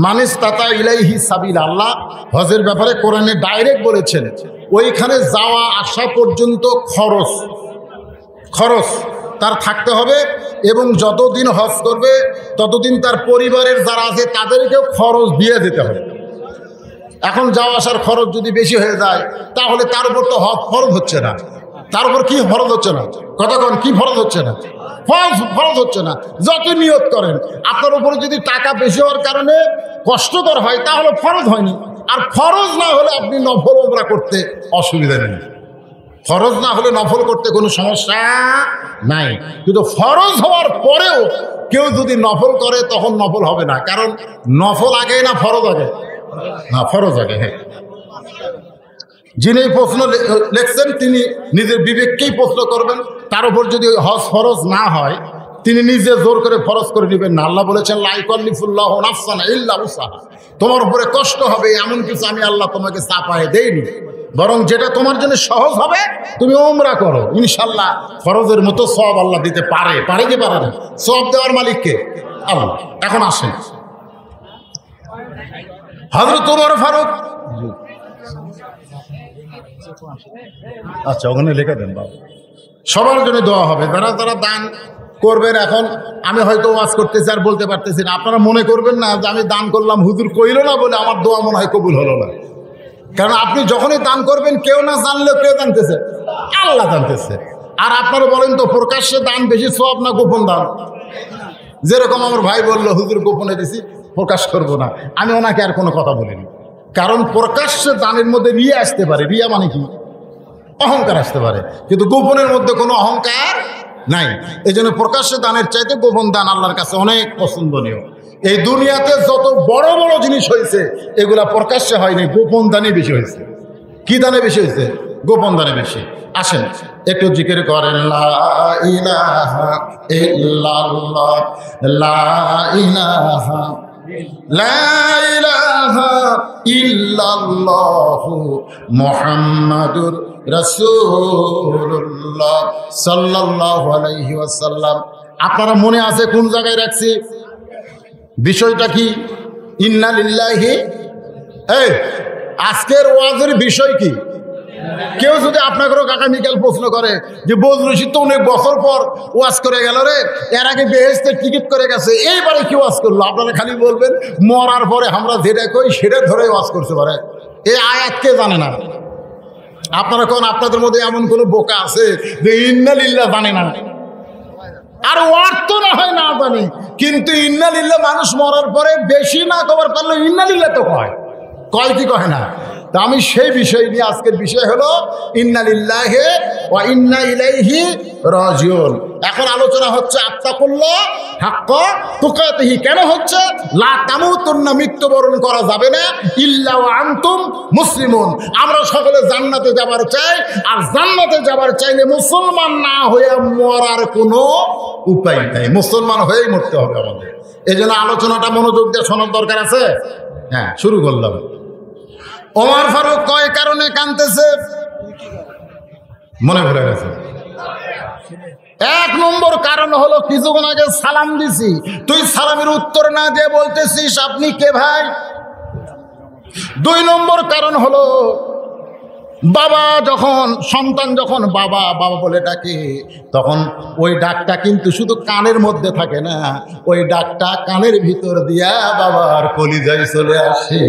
মানিস তাতা ইলাইহি সাবিল, আল্লাহ হজের ব্যাপারে কোরআনে ডাইরেক্ট বলেছেন, ওইখানে যাওয়া আসা পর্যন্ত খরচ তার থাকতে হবে, এবং যতদিন হজ করবে ততদিন তার পরিবারের যারা আছে তাদেরকেও খরচ দিয়ে দিতে হবে। এখন যাওয়া আসার খরচ যদি বেশি হয়ে যায়, তাহলে তার উপর তো হজ ফরজ হচ্ছে না। তার উপর কি ফরজ হচ্ছে না? কতক্ষণ কি ফরজ হচ্ছে না? ফরজ হচ্ছে না। যত নিয়ত করেন, আপনার উপরে যদি টাকা বেশি হওয়ার কারণে কষ্টকর হয়, তাহলে ফরজ হয়নি। আর ফরজ না হলে আপনি নফল ওমরা করতে অসুবিধা নেই। ফরজ না হলে নফল করতে কোনো সমস্যা নাই, কিন্তু ফরজ হওয়ার পরেও কেউ যদি নফল করে তখন নফল হবে না। কারণ নফল আগে না ফরজ আগে? না, ফরজ আগে। হ্যাঁ, যিনি এই প্রশ্ন লিখছেন তিনি নিজের বিবেককেই প্রশ্ন করবেন। তার উপর যদি হজ ফরজ না হয় তিনি নিজে জোর করে ফরজ করে নেবেন না। আল্লাহ বলেছেন লা ইউকাল্লিফুল্লাহু নাফসান ইল্লা উসআহা, তোমার উপরে কষ্ট হবে এমন কিছু আমি আল্লাহ তোমাকে চাপায়ে দেইনি, বরং যেটা তোমার জন্য সহজ হবে তুমি উমরা করো, ইনশাল্লাহ ফরজের মতো সওয়াব আল্লাহ দিতে পারে। পারে কি পারে না? সওয়াব দেওয়ার মালিক কে? আল্লাহ। এখন আসেন হযরত ওমর ফারুক, আচ্ছা ওখানে লিখে দেন বাবা, সবার জন্য দোয়া হবে যারা যারা দান করবেন। এখন আমি হয়তো ওয়াজ করতেছি আর বলতে পারতেছি না, আপনারা মনে করবেন না যে আমি দান করলাম হুজুর কইল না বলে আমার দোয়া মনে হয় কবুল হলো না। কারণ আপনি যখনই দান করবেন কেউ না জানলেও কেউ জানতেছে, আল্লাহ জানতেছে। আর আপনারা বলেন তো প্রকাশ্যে দান বেশি সওয়াব না গোপন দান? যেরকম আমার ভাই বললো হুজুর গোপনে দিছি প্রকাশ করব না, আমি ওনাকে আর কোনো কথা বলিনি। কারণ প্রকাশ্যে দানের মধ্যে রিয়া আসতে পারে। রিয়া মানে কি? অহংকার আসতে পারে, কিন্তু গোপনের মধ্যে কোনো অহংকার নাই। এই জন্য প্রকাশ্যে দানের চাইতে গোপন দান আল্লাহর কাছে অনেক পছন্দনীয়। এই দুনিয়াতে যত বড় বড় জিনিস হয়েছে এগুলা প্রকাশ্যে হয়নি, গোপন দানে বেশি হয়েছে। কি দানে বেশি হয়েছে? গোপন দানে বেশি। আসেন একটু জিকির করেন লা ইলাহা ইল্লাল্লাহ, লা ইলাহা, লা ইলাহা ইল্লাল্লাহু মুহাম্মাদুর রাসূলুল্লাহ সাল্লাল্লাহু আলাইহি ওয়াসাল্লাম। আপনারা মনে আছে কোন জায়গায় রাখছি? বিষয়টা কি? ইন্না লিল্লাহি। এই আজকের ওয়াজের বিষয় কি? কেউ যদি আপনাকেও আগামীকাল প্রশ্ন করে যে বজলুল রশিদ তো অনেক বছর পর ওয়াজ করে গেল রে, এর আগে বেহেশতের টিকিট করে গেছে, এইবারে কি ওয়াজ করলো? আপনারা খালি বলবেন মরার পরে আমরা যেটা কই সেটা ধরে ওয়াজ করতে পারে। এই আয়াত কে জানে না? আপনারা কোন আপনাদের মধ্যে এমন কোন বোকা আছে যে ইন্না লিল্লাহ জানে না? আর অর্থ না হয় না জানি, কিন্তু ইন্না লিল্লাহ মানুষ মরার পরে বেশি না কবার পারলে ইন্না লিল্লাহ তো কয় কি কয় না? তা আমি সেই বিষয় নিয়ে আজকের বিষয় হলো ইন্না লিল্লাহি ওয়া ইন্না ইলাইহি রাজিউন। এখন আলোচনা হচ্ছে আত্তাকুল্লাহ হাক্কা তুকাতিহি। কেন হচ্ছে? লা তামুতুন্না, মৃত্যুবরণ করা যাবে না, ইল্লা ওয়া আনতুম মুসলিমুন। আমরা সকলে জান্নাতে যাবার চাই, আর জান্নাতে যাবার চাইলে মুসলমান না হয়ে মরার কোনো উপায় নাই, মুসলমান হয়েই মরতে হবে আমাদের। এই জন্য আলোচনাটা মনোযোগ দিয়ে শোনার দরকার আছে। হ্যাঁ, শুরু করলাম। ওমর ফারুক কয় কারণে কাঁদতেছে মনে পড়ে গেছে। এক নম্বর কারণ হলো কিছুক্ষণ আগে সালাম দিছি, তুই সালামের উত্তর না দিয়ে বলতেছিস আপনি কে ভাই। দুই নম্বর কারণ হলো বাবা যখন সন্তান যখন বাবা বাবা বলে ডাকে, তখন ওই ডাকটা কিন্তু শুধু কানের মধ্যে থাকে না, ওই ডাকটা কানের ভিতর দিয়া বাবার কলিজায় চলে আসে।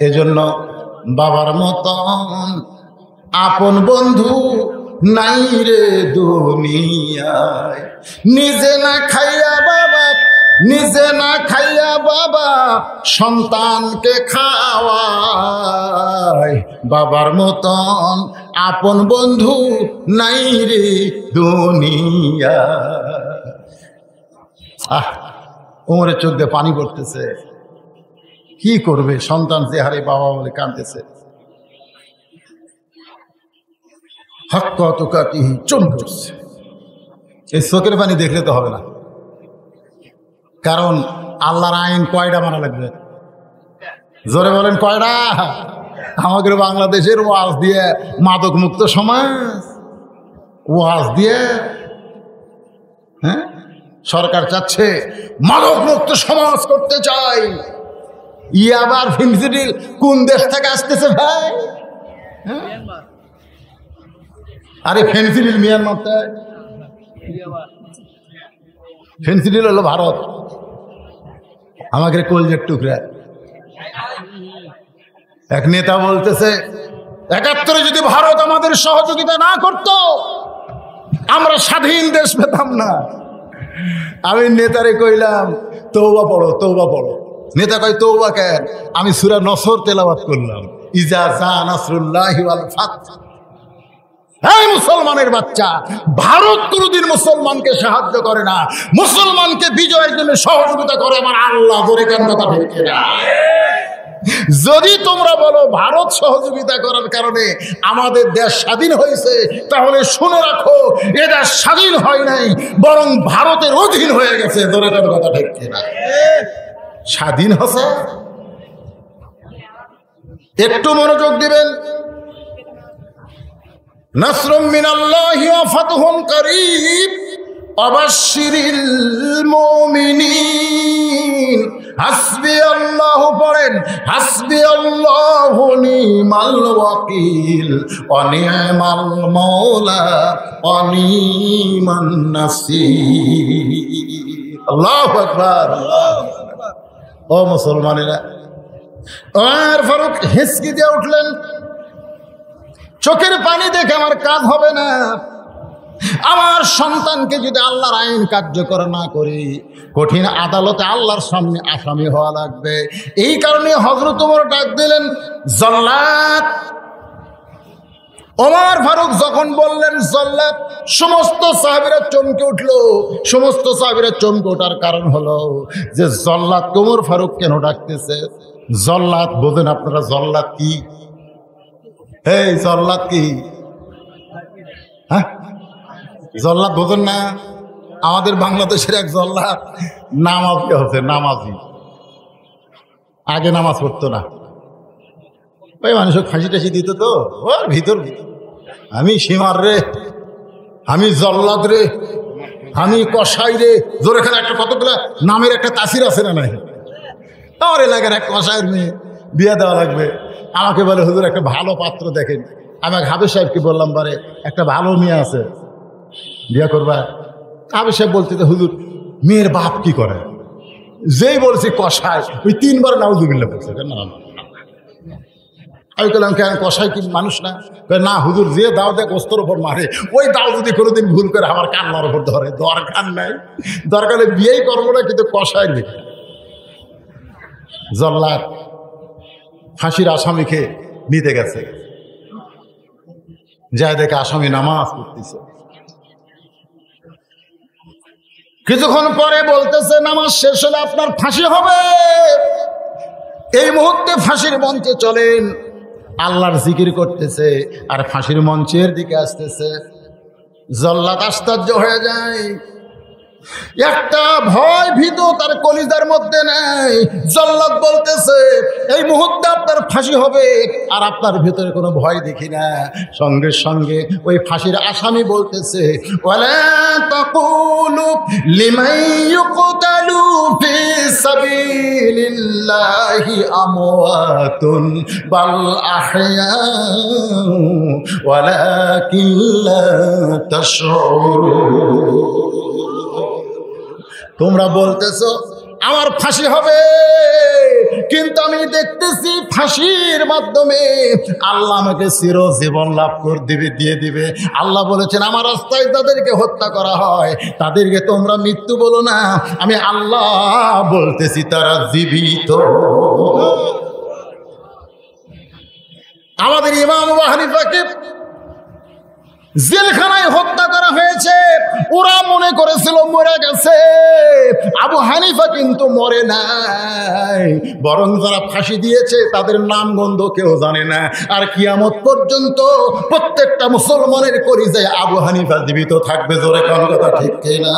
এজন্য বাবার মতন আপন বন্ধু নাই রে দুনিয়ায়। নিজে না খাইয়া বাবা সন্তানকে খাওয়ায়, বাবার মতন আপন বন্ধু নাই রে দুনিয়ায়। ওমরের চোখ দিয়ে পানি পড়তেছে। কি করবে? সন্তান যে হারে বাবা বলে কাঁদতেছে। হাক্কা তুকাতিহি চুম করছে। এই চোখের পানি দেখলে তো হবে না, কারণ আল্লাহর আইন কয়টা মানা লাগবে? জোরে বলেন কয়টা? আমাদের বাংলাদেশের ওয়াজ দিয়ে মাদক মুক্ত সমাজ, ওয়াজ দিয়ে হ্যাঁ সরকার চাচ্ছে মাদক মুক্ত সমাজ করতে চাই। আবার ফেনসিডিল কোন দেশ থেকে আসতেছে ভাই? আরে ফেনসিডিল মিয়ানমার, ফেনসিডিল হলো ভারত। আমাকে কলজের টুকরা এক নেতা বলতেছে ৭১ যদি ভারত আমাদের সহযোগিতা না করত আমরা স্বাধীন দেশ পেতাম না। আমি নেতারে কইলাম তওবা পড়ো, তওবা পড়ো। নেতা কয় তওবা কেন? আমি সূরা নসর তেলাওয়াত করলাম, ইজা জা নাসরুল্লাহি ওয়াল ফাত। এই মুসলমানের বাচ্চা, ভারত কোনদিন মুসলমানকে সাহায্য করে না, মুসলমানকে বিজয়ের জন্য সহযোগিতা করে আমার আল্লাহ। ধরে কেন কথা ঠিক না? যদি তোমরা বলো ভারত সহযোগিতা করার কারণে আমাদের দেশ স্বাধীন হয়েছে, তাহলে শুনে রাখো এ দেশ স্বাধীন হয় নাই, বরং ভারতের অধীন হয়ে গেছে। দরকার কথা ঠিক কিনা? স্বাধীন হচ্ছে। একটু মনোযোগ দিবেন। নাসরুম মিনাল্লাহি ওয়া ফাতহুন কারীব ওয়াবাশশিরিল মুমিনিন। হাসবিয়াল্লাহু পড়েন, হাসবিয়াল্লাহু নি'মাল ওয়াকিল ওয়া নি'মাল মাওলা ওয়া নি'মান নাসীর। আল্লাহু আকবার। ও মুসলমানেরা, ওমর ফারুক হিসকি দিয়ে উঠলেন, চোখের পানি দেখে আমার কাজ হবে না। আমার সন্তানকে যদি আল্লাহর আইন কার্যকর না করি, কঠিন আদালতে আল্লাহর সামনে আসামি হওয়া লাগবে। এই কারণে হযরত ওমর ডাক দিলেন, জল্লাদ। ওমর ফারুক যখন বললেন জল্লাদ, সমস্ত সাহাবীরা চমকে উঠল। সমস্ত সাহাবীরা চমকে ওঠার কারণ হলো যে জল্লাদ ওমর ফারুক কেন ডাকতেছে? জল্লাদ বোঝেন আপনারা? জল্লাদ কি? এই জল্লাদ কি? হ্যাঁ, জল্লাদ বোঝেন না? আমাদের বাংলাদেশের এক জল্লাদ নামাজি হচ্ছে, নামাজি। আগে নামাজ পড়তো না, ওই মানুষকে ফাঁসি টাসি দিত তো ওর ভিতর। আমি সীমার রে, আমি জল্লাদ রে, আমি কসাই রে। জোরে খেলা একটা কতগুলা নামের একটা তাসির আছে না নাই? আমার এলাকার এক কসাইয়ের মেয়ে বিয়ে দেওয়া লাগবে। আমাকে বলে, হুজুর একটা ভালো পাত্র দেখেন। আমি এক হাফেজ সাহেবকে বললাম, বারে একটা ভালো মেয়ে আছে, বিয়ে করবা? হাফেজ সাহেব বলতে, হুজুর মেয়ের বাপ কি করে? যেই বলছি কসাই, ওই 3 বার নাউজুবিল্লাহ বলছে। না, আমি বললাম, কেন কসাই কি মানুষ না? না হুজুর, যে দাও দেখ গোস্তর ওপর মারে, ওই দাও যদি কোনোদিন ভুল করে আমার কান্নার ওপর ধরে, দরকার নাই। দরকার হলে বিয়েই করবো না, কিন্তু কসাই দেখে। জল্লাদ ফাঁসির আসামিকে নিতে গেছে, যায় দেখে আসামি নামাজ পড়তেছে। কিছুক্ষণ পরে বলতেছে, নামাজ শেষ হলে আপনার ফাঁসি হবে। এই মুহূর্তে ফাঁসির মঞ্চে চলেন। আল্লাহর জিকির করতেছে আর ফাঁসির মঞ্চের দিকে আসতেছে। জল্লাদ আশ্চর্য হয়ে যায়, একটা ভয় ভীত তার কলিজার মধ্যে নেই। জল্লাদ বলতেছে, এই মুহূর্তে আপনার ফাঁসি হবে, আর আপনার ভিতরে কোনো ভয় দেখি না। সঙ্গে সঙ্গে ওই ফাঁসির আসামি বলতেছে, ওয়ালা তাকুলু লিমান ইউকতালু ফি সাবিলিল্লাহি আমওয়াতুন বাল আহইয়া ওয়ালাকিন লা তাশউরুন। তোমরা বলতেছো আমার ফাঁসি হবে, কিন্তু আমি দেখতেছি ফাঁসির মাধ্যমে আল্লাহ আমাকে চিরজীবন লাভ করে দিয়ে দিবে। আল্লাহ বলেছেন, আমার রাস্তায় তাদেরকে হত্যা করা হয়, তাদেরকে তোমরা মৃত্যু বলো না, আমি আল্লাহ বলতেছি তারা জীবিত। আমাদের ইমাম আবু হানিফাকে জেলখানায় হত্যা করা হয়েছে। ওরা মনে করেছিল মরে গেছে, আবু হানিফা কিন্তু মরে নাই, বরং যারা ফাঁসি দিয়েছে তাদের নাম গন্ধ কেউ জানে না। আর কিয়ামত পর্যন্ত প্রত্যেকটা মুসলমানের কলিজায় আবু হানিফা জীবিত থাকবে। জোরে কোন কথা ঠিক কিনা?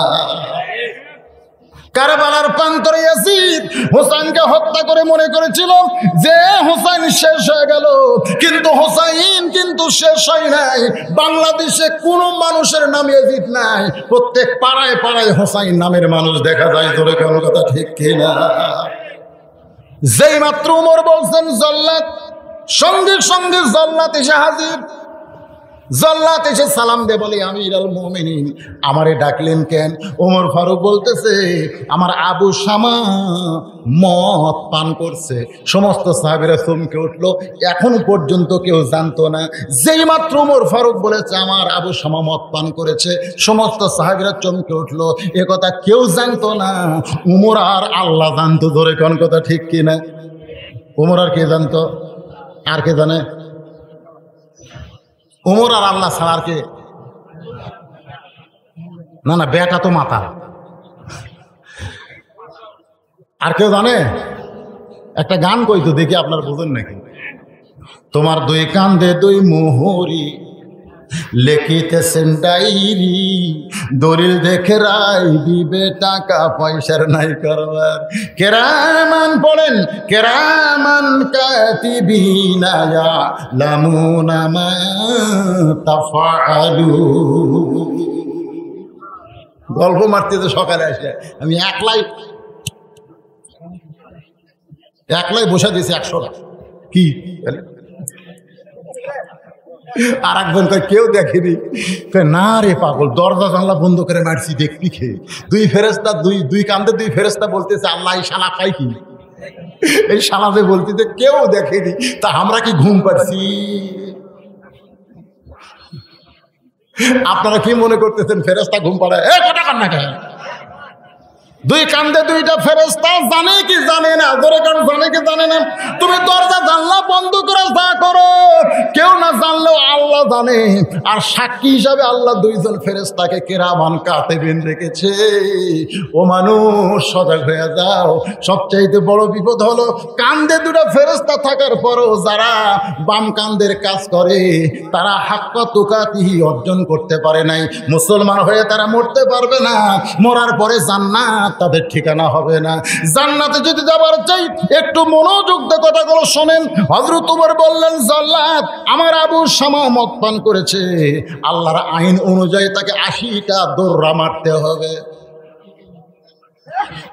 কারবালার প্রান্তরে ইয়াজিদ হোসেনকে হত্যা করে মনে করেছিল যে হোসেন শেষ হয়ে গেল, কিন্তু হোসেন কিন্তু শেষ হয় নাই। বাংলাদেশে কোনো মানুষের নাম ইয়াজিদ নাই, প্রত্যেক পাড়ায় পাড়ায় হোসেন নামের মানুষ দেখা যায়। জোরে কোন কথা ঠিক কিনা? যেই মাত্র ওমর বলছেন জল্লাদ, সঙ্গে সঙ্গে জল্লাদ এসে হাজির। জল্লাদ এসে সালাম দে, বলে আমিরুল মুমিনিন, আমারে ডাকলেন কেন? ওমর ফারুক বলতেছে, আমার আবু শামা মদ পান করছে। সমস্ত সাহাবীরা চমকে উঠলো, এখন পর্যন্ত কেউ জানতো না। যেই মাত্র ওমর ফারুক বলেছে আমার আবু শামা মদ পান করেছে, সমস্ত সাহাবীরা চমকে উঠলো। এ কথা কেউ জানতো না, ওমর আর আল্লাহ জানতো। ধরে কোন কথা ঠিক কিনা? ওমর আর কে জানতো? আর কে জানে? ওমর আর আল্লাহ ছাড়া আর কে? না না, বেটা তো মাথা। আর কেউ জানে? একটা গান কইতো দেখি আপনার বোঝেন নাকি? তোমার দুই কান্দে দুই মোহরি লেখিতেছেন ডাইরি, দলিল দেখে রায় দিবে, টাকা পয়সার নাই কারবার। কেরামান পড়েন, কেরামান কাতিবিনা ইয়ালামুনা মা তাফআলু। গল্প মারতে তো সকালে আসে আমি একলাই বসা দিয়েছি 100 টাকা। কি আর একজন কয় কেউ দেখেনি। না রে পাগল, দরজা জানলা বন্ধ করে মারছি দেখবি খেয়ে। দুই ফেরেস্তা, দুই কান্দে দুই ফেরেস্তা বলতেছে আল্লাহ এই শালা খাই কি? এই শালা যে বলতেছে কেউ দেখেনি, তা আমরা কি ঘুম পাচ্ছি? আপনারা কি মনে করতেছেন ফেরেস্তা ঘুম পাড়ায়? কথা কান্না কেন? দুই কান্দে দুইটা ফেরেস্তা, জানে কি জানে না? ধরে কারণ জানে কি জানে না? তুমি দরজা জানলা বন্ধ করে যা করো, কেউ না জানলেও আল্লাহ জানে। আর সাক্ষী হিসাবে আল্লাহ দুইজন ফেরেস্তাকে কেরামান কাতিবিন রেখেছে। ও মানুষ সজাগ হয়ে যাও। সবচাইতে বড় বিপদ হলো কান্দে দুটা ফেরেস্তা থাকার পরও যারা বাম কান্দের কাজ করে তারা হাক্কা তুকাতিহি অর্জন করতে পারে নাই। মুসলমান হয়ে তারা মরতে পারবে না, মরার পরে জান্নাত তাদের ঠিকানা হবে না। জান্নাতে যদি যাবার চাই একটু মনোযোগ দিয়ে কথাগুলো শোনেন। হযরত ওমর বললেন, জাল্লাত আমার আবু শামা মদ পান করেছে, আল্লাহর আইন অনুযায়ী তাকে 80টা দৌড়া মারতে হবে।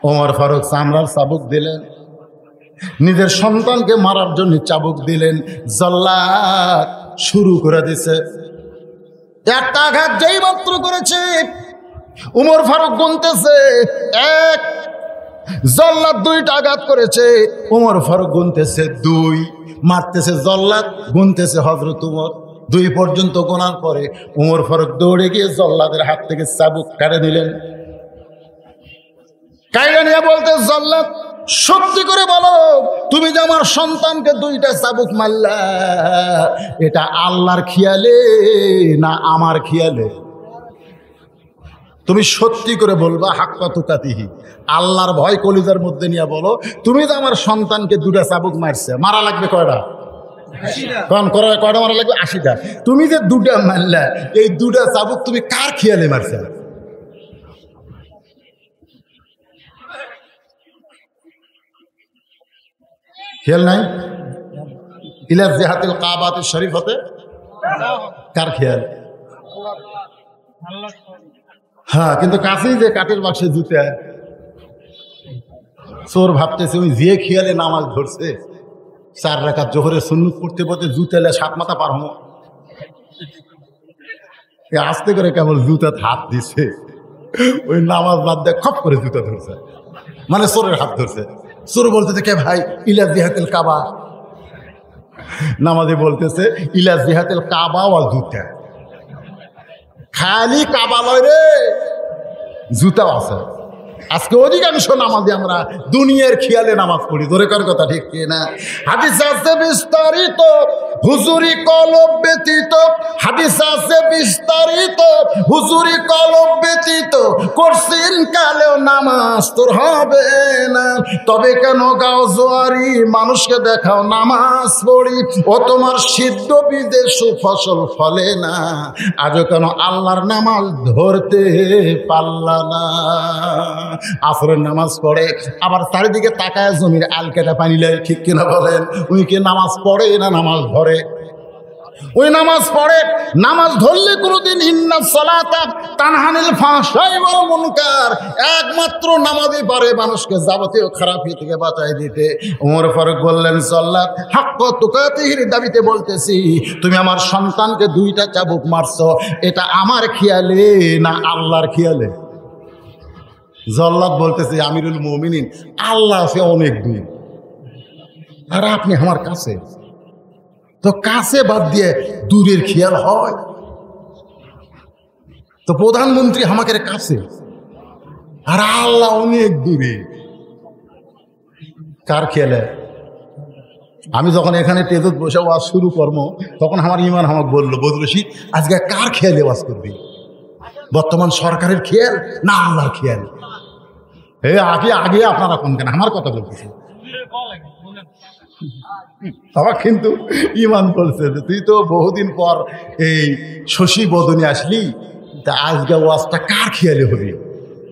ওমর ফারুক চামড়ার চাবুক দিলেন, নিজের সন্তানকে মারার জন্য চাবুক দিলেন। জাল্লাত শুরু করে দিছে। একটা আঘাত যেই মাত্র করেছে উমর ফারুক গুনতেছে 1, জল্লাদ 2টা আঘাত করেছে, উমর ফারুক গুনতেছে 2, মারতেছে জল্লাদ, গুনতেছে হযরত উমর। 2 পর্যন্ত গোনার পরে উমর ফারুক দৌড়ে গিয়ে জল্লাদের হাত থেকে চাবুক কেড়ে নিলেন। কাইরা নিয়ে বলতে, জল্লাদ সত্যি করে বলো, তুমি যে আমার সন্তানকে 2টা চাবুক মারলা, এটা আল্লাহর খেয়ালে না আমার খেয়ালে? তুমি সত্যি করে বলবা, হাক্কা তুকাতিহি, আল্লাহর ভয় কলিজার মধ্যে নিয়ে বলো, তুমি যে আমার সন্তানকে 2টা চাবুক মারছে, মারা লাগবে কয়টা? কয়টা মারা লাগবে? 80টা। তুমি যে 2টা মারলা, এই 2টা চাবুক তুমি কার খেয়ালে মারছে? খেয়াল নাই? ইলা জিহাতিল কাবাতিশ শরীফতে কার খেয়াল? হ্যাঁ, কিন্তু কাছেই যে কাঠের বাক্সে জুতা, চোর ভাবতেছে ওই যে খেয়ালে নামাজ ধরছে, 4 রাকাত জোহরের সুন্নত পড়তে পড়তে জুতালে 7 মাথা পার হবো, আস্তে করে কেবল জুতা হাত দিছে, ওই নামাজ বাদ দিয়ে খপ করে জুতা ধরছে, মানে চোরের হাত ধরছে। চোর বলতেছে কে ভাই? ইলা জিহাতিল কাবা। নামাজে বলতেছে ইলা জিহাতিল কাবা ওয়াল জুতা, খালি কাবা লয় রে, জুতাও আছে। আজকে অধিকাংশ নামাজে আমরা দুনিয়ার খেয়ালে নামাজ পড়ি, ধরে কার কথা ঠিক না? হাদিস আছে বিস্তারিত, হুজুরি কলব ব্যতীত, হাদিস আছে বিস্তারিত, হুজুরি কলব ব্যতীত, করছিন কালেও নামাজ তোর হবে না। তবে কেন গাও জোয়ারি, মানুষকে দেখাও নামাজ পড়ি, ও তোমার সিদ্ধ বীজে সুফসল ফলে না। আজও কেন আল্লাহর নামাজ ধরতে পারলা না? আসরের নামাজ পড়ে, আবার চারিদিকে তাকায় জমির আল কেটে পানি লেয়, ঠিক কিনা বলেন? উনি কি নামাজ পড়ে না নামাজ ধরে? ওই নামাজ পড়ে, নামাজ ধরলে কোনোদিন ইন্নাস সালাতা তানহানিল ফাহশাই ওয়াল মুনকার, একমাত্র নামাজই পারে মানুষকে যাবতীয় খারাপি থেকে বাঁচাই দিতে। ওমর ফারুক বললেন, সাল্লাত হাক্কা তুকাতিহির দাবিতে বলতেছি, তুমি আমার সন্তানকে 2টা চাবুক মারছো, এটা আমার খেয়ালে না আল্লাহর খেয়ালে? জল্লাদ বলতেছে, আমিরুল মুমিনিন, আল্লাহ আছে অনেক দূর, আর আপনি আমার কাছে, তো কাছে বাদ দিয়ে দূরের খেয়াল হয়? তো প্রধানমন্ত্রী আমাদের কাছে, আর আল্লাহ অনেক দূরে, কার খেয়ালে? আমি যখন এখানে টেজত বসে ওয়াজ শুরু করবো, তখন আমার ইমান আমাকে বললো, বদরশিদ আজকে কার খেয়ালে ওয়াজ করবি? বর্তমান সরকারের খেয়াল না আল্লাহর খেয়াল? আগে আগে আপনারা কোন কেন আমার কথা বলতেছি? বাবা কিন্তু ইমান বলছে যে তুই তো বহুদিন পর এই শশী বদনে আসলি, তা আজকে ওয়াজটা কার খেয়ালে হবি?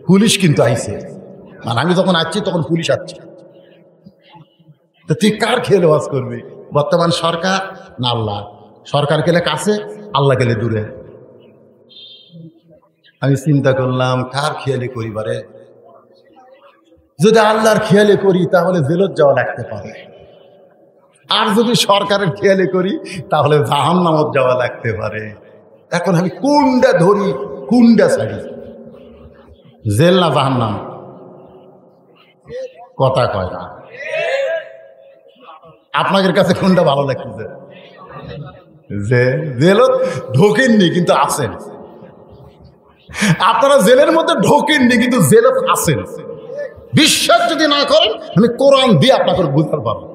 পুলিশ কিন্তু আইছে, মানে আমি যখন আসছি তখন পুলিশ আসছে, তা তুই কার খেয়ালে ওয়াজ করবি? বর্তমান সরকার না আল্লাহ? সরকার গেলে কাছে, আল্লাহ গেলে দূরে। আমি চিন্তা করলাম কার খেয়ালে করিবারে? যদি আল্লাহর খেয়ালে করি তাহলে জেলত যাওয়া লাগতে পারে, আর যদি সরকারের খেয়ালে করি তাহলে জাহান্নামত যাওয়া লাগতে পারে। এখন আমি কোনটা ধরি কোনটা ছাড়ি? জেল না জাহান্নাম? কথা কয় না। আপনাদের কাছে কোনটা ভালো লাগতেছে? যে জেলত ঢোকেননি কিন্তু আছেন, আপনারা জেলের মধ্যে ঢোকেননি কিন্তু জেলত আছেন। বিশ্বাস যদি না করেন আমি কোরআন দিয়ে আপনাকে বুঝতে পারবো,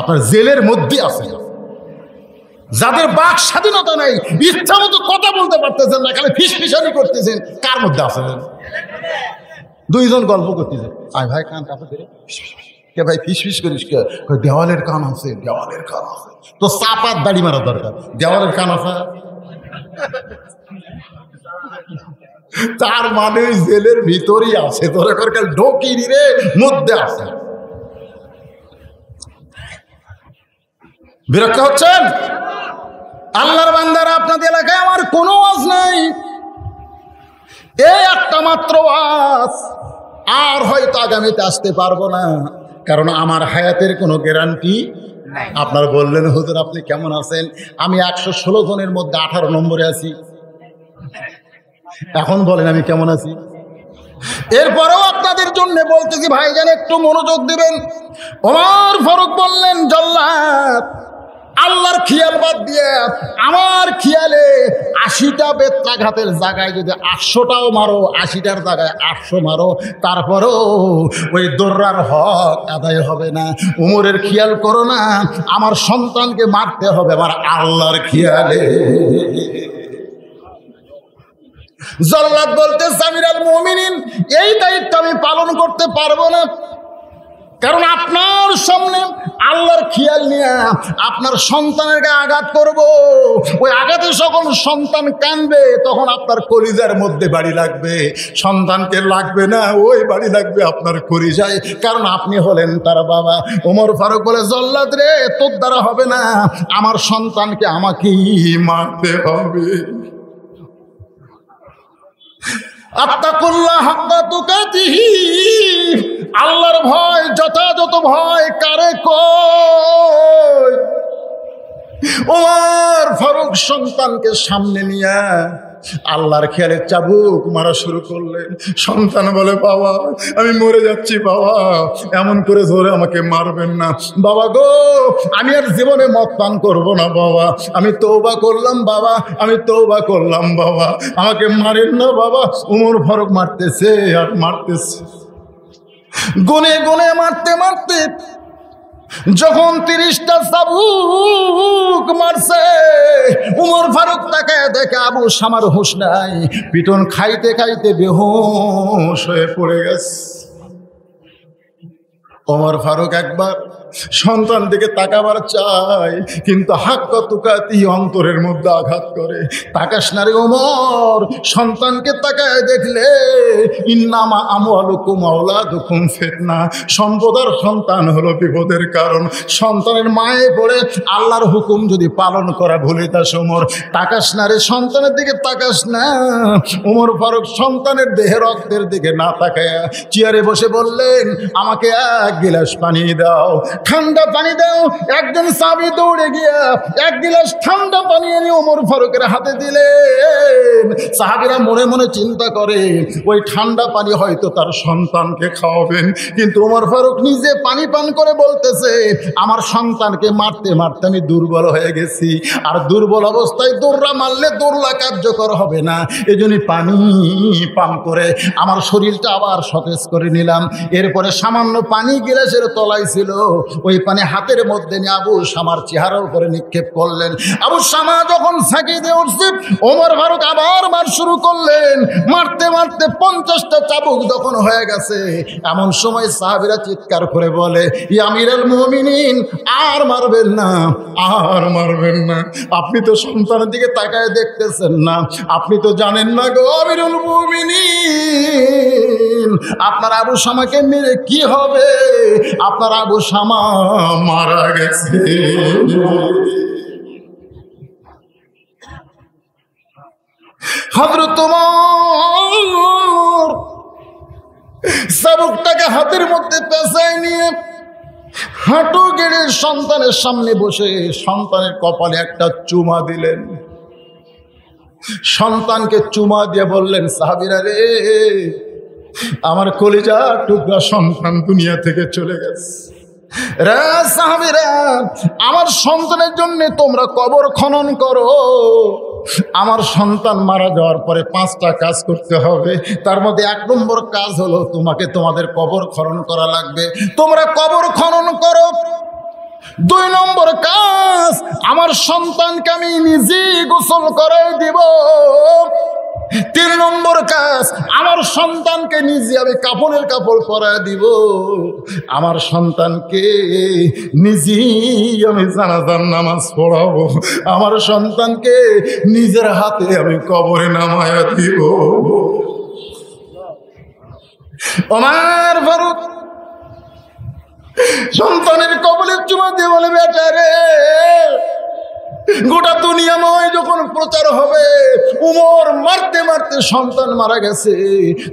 আপনার জেলের মধ্যে আছেন। যাদের বাক স্বাধীনতা নেই, ইচ্ছা মতো কথা বলতে পারতেছেন না, খালি ফিসফিসানি করতেছেন, কার মধ্যে আছেন? দুইজন গল্প করতেছেন, আয় ভাই কান কাপড় ধরে, কে ভাই ফিসফিস করিস কে? দেওয়ালের কান আছে, দেওয়ালের কান আছে। তো চাপার দাড়ি মারা দরকার, দেওয়ালের কান আছে। তার মানে জেলের ভিতরেই আছে, তোর কাল ঢোকিনি রে, মধ্যে আছে। বিরক্ত হচ্ছেন? আল্লাহর বান্দারা, আপনাদের এলাকায় আমার কোনো ওয়াজ নাই, এই একটা মাত্র ওয়াজ। আর হয়তো আগামীতে আসতে পারবো না, কারণ আমার হায়াতের কোনো গ্যারান্টি। আপনারা বললেন হুজুর আপনি কেমন আছেন? আমি 116 জনের মধ্যে 18 নম্বরে আছি। এখন বলেন আমি কেমন আছি? এরপরেও আপনাদের জন্য বলতেছি ভাইজান একটু মনোযোগ দিবেন। ওমর ফারুক বললেন, জল্লাদ আল্লাহর খেয়াল বাদ দিয়ে আমার খেয়ালে 80টা বেত্রাঘাতের জায়গায় যদি 800টাও মারো, 80টার জায়গায় 800 মারো, তারপরেও ওই দর্রার হক আদায় হবে না। উমরের খেয়াল করো না, আমার সন্তানকে মারতে হবে আমার আল্লাহর খেয়ালে। জল্লাদ বলতে, আমিরুল মুমিনিন এই দায়িত্ব আমি পালন করতে পারবো না, কারণ আপনার সামনে আল্লাহর খেয়াল নিয়ে আপনার সন্তানের গায়ে আঘাত করব। ওই আঘাতে যখন সন্তান কাঁদবে তখন আপনার কলিজার মধ্যে বাড়ি লাগবে, সন্তানকে লাগবে না, ওই বাড়ি লাগবে আপনার কলিজায়, কারণ আপনি হলেন তার বাবা। ওমর ফারুক বলে, জল্লাদ রে তোর দ্বারা হবে না, আমার সন্তানকে আমাকেই মারতে হবে। আত্তাকুল্লাহ হাক্কা তুকাতিহি, আল্লাহর ভয় যথাযথ ভয় কারে কয়? ওমর ফারুক সন্তানকে সামনে নিয়ে আল্লাহর খেয়ালে চাবুক মারা শুরু করলেন। সন্তান বলে, বাবা আমি মরে যাচ্ছি, বাবা এমন করে জোরে আমাকে মারবেন না, বাবা গো আমি আর জীবনে মদ পান করবো না, বাবা আমি তওবা করলাম, বাবা আমি তওবা করলাম, বাবা আমাকে মারেন না বাবা। ওমর ফারুক মারতেছে আর মারতেছে, গুনে গুনে মারতে মারতে যখন 30টা চাবুক মারছে, উমর ফারুক তাকে দেখে আবু শামার হুঁশ নাই, পিটন খাইতে খাইতে বেহুশ হয়ে পড়ে গেছে। ওমর ফারুক একবার সন্তান দিকে তাকাবার চায়, কিন্তু হাক্কা তুকাতি অন্তরের মধ্যে আঘাত করে। তাকাস না রে ওমর, সন্তানকে তাকায় দেখলে ইন্নামা আমওয়ালুকুম আওলাদুকুম ফিতনা, সম্পদের সন্তান হলো বিপদের কারণ। সন্তানের মায়ে পড়ে আল্লাহর হুকুম যদি পালন করা ভুলে যাস ওমর, তাকাস না রে, সন্তানের দিকে তাকাস না। ওমর ফারুক সন্তানের দেহে রক্তের দিকে না তাকায়া চেয়ারে বসে বললেন, আমাকে এক গিলাস পানি দাও, ঠান্ডা পানি দাও। একজন সাহাবী দৌড়ে গিয়া 1 গিলাস ঠান্ডা পানি এনে ওমর ফারুকের হাতে দিলেন। সাহাবীরা মনে মনে চিন্তা করে ওই ঠান্ডা পানি হয়তো তার সন্তানকে খাওয়াবেন, কিন্তু ওমর ফারুক নিজে পানি পান করে বলতেছে, আমার সন্তানকে মারতে মারতে আমি দুর্বল হয়ে গেছি, আর দুর্বল অবস্থায় দৌড়া মারলে দৌড়লা কার্যকর হবে না, এজন্য পানি পান করে আমার শরীরটা আবার সতেজ করে নিলাম। এরপরে সামান্য পানি গিলাসের তলায় ছিল, ওই পানি হাতের মধ্যে নিয়ে আবু শামার চেহারার উপরে নিক্ষেপ করলেন। আবু শামা যখন সাকি দিয়ে উঠছে, ওমর ফারুক আবার মার শুরু করলেন। মারতে মারতে 50টা চাবুক যখন হয়ে গেছে, এমন সময় সাহাবীরা চিৎকার করে বলে, ইয়া আমিরুল মুমিনিন, আর মারবেন না, আর মারবেন না। আপনি তো সন্তানের দিকে তাকায় দেখতেছেন না, আপনি তো জানেন না গো আমিরুল মুমিনিন, আপনার আবু শামাকে মেরে কি হবে? আপনার আবু শামা মারা গেছে। হযরত ওমর চাবুকটাকে হাতের মধ্যে পেঁচায় নিয়ে হাঁটু গেড়ে সন্তানের সামনে বসে সন্তানের কপালে একটা চুমা দিলেন। সন্তানকে চুমা দিয়ে বললেন, সাহাবীরা রে, আমার কলিজা টুকরা সন্তান দুনিয়া থেকে চলে গেছে। রে সাহাবীরা, আমার সন্তানের জন্য তোমরা কবর খনন করো। আমার সন্তান মারা যাওয়ার পরে 5টা কাজ করতে হবে। তার মধ্যে 1 নম্বর কাজ হলো তোমাকে তোমাদের কবর খনন করা লাগবে। তোমরা কবর খনন করো। 2 নম্বর কাজ, আমার সন্তানকে আমি নিজেই গোসল করাই দিব। 3 নম্বর কাজ, আমার সন্তানকে নিজে আমি কাফনের কাপড় পরায় দিব। আমার সন্তানকে নিজেই আমি জানাজার নামাজ পড়াবো। আমার সন্তানকে নিজের হাতে আমি কবরে নামায়া দিব। ওমর ফারুক সন্তানের কবলে চুমা দিয়ে বলে, বেটা রে, গোটা দুনিয়া নয় যখন প্রচার হবে উমর মারতে মারতে সন্তান মারা গেছে,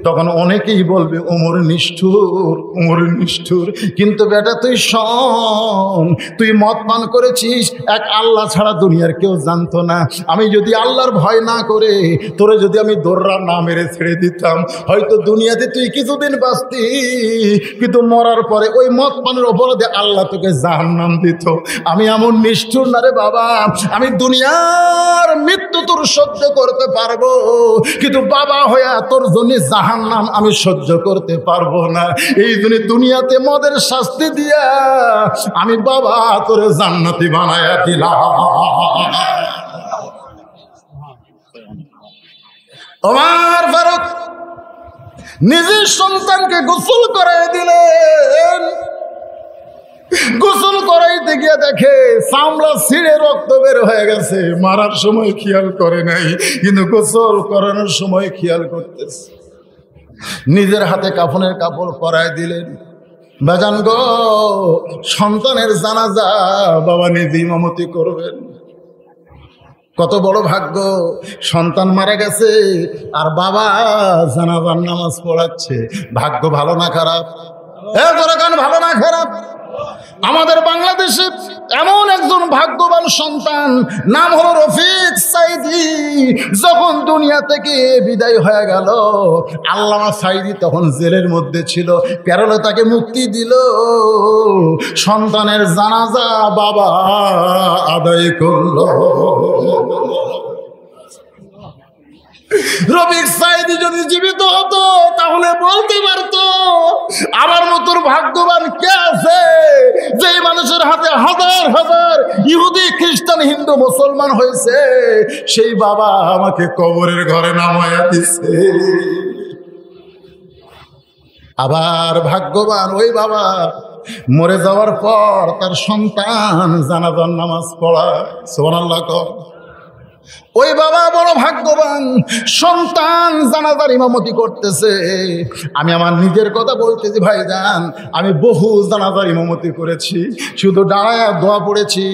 তখন অনেকেই বলবে উমর নিষ্ঠুর, উমর নিষ্ঠুর। কিন্তু বেটা তুই শোন, তুই মদ পান করেছিস, এক আল্লাহ ছাড়া দুনিয়ার কেউ জানতো না। আমি যদি আল্লাহর ভয় না করে তোরে যদি আমি দোররা না মেরে ছেড়ে দিতাম, হয়তো দুনিয়াতে তুই কিছুদিন বাঁচতি, কিন্তু মরার পরে ওই মদ পানের অপরাধে আল্লাহ তোকে জাহান্নাম দিত। আমি এমন নিষ্ঠুর না রে বাবা, আমি দুনিয়ার মৃত্যু তোর সহ্য করতে পারবো, কিন্তু বাবা হইয়া তোর জন্য জাহান্নাম আমি সহ্য করতে পারবো না। এই জন্য দুনিয়াতে মদের শাস্তি দিয়া আমি বাবা তোর জান্নাতি বানায়া দিলাম। ওমর ফারুক নিজের সন্তানকে গোসল করাই দিলেন। গোসল করাইতে গিয়ে দেখে চামড়া ছিঁড়ে রক্ত বের হয়ে গেছে। মারার সময় খেয়াল করে নাই, কিন্তু গোসল করানোর সময় খেয়াল করতেছে। নিজের হাতে কাফনের কাপড় পরায় দিলেন। বাজান গো, সন্তানের জানাজা বাবা নিজে ইমামতি করবেন। কত বড় ভাগ্য, সন্তান মারা গেছে আর বাবা জানাজার নামাজ পড়াচ্ছে। ভাগ্য ভালো না খারাপ? ভালো না খারাপ? আমাদের বাংলাদেশে এমন একজন ভাগ্যবান সন্তান, নাম হলো রফিক সাইদি। যখন দুনিয়া থেকে বিদায় হয়ে গেল, আল্লামা সাইদি তখন জেলের মধ্যে ছিল, কেরলে তাকে মুক্তি দিল। সন্তানের জানাজা বাবা আদায় করল। রফিক সাইদি যদি জীবিত হতো তাহলে বলতে পারতো আমার মতোর ভাগ্যবান কে আছে, যে মানুষের হাতে হাজার হাজার ইহুদি খ্রিস্টান হিন্দু মুসলমান হয়েছে, সেই বাবা আমাকে কবরের ঘরে নামায়া দিছে। আবার ভাগ্যবান ওই বাবা মরে যাওয়ার পর তার সন্তান জানাজার নামাজ পড়ায়। সুবহানাল্লাহ। ওই বাবা বড় ভাগ্যবান, সন্তান জানাজার ইমামতি করতেছে। আমি আমার নিজের কথা বলতেছি ভাইজান, আমি বহু জানাজার ইমামতি করেছি, শুধু দাঁড়ায় দোয়া পড়েছি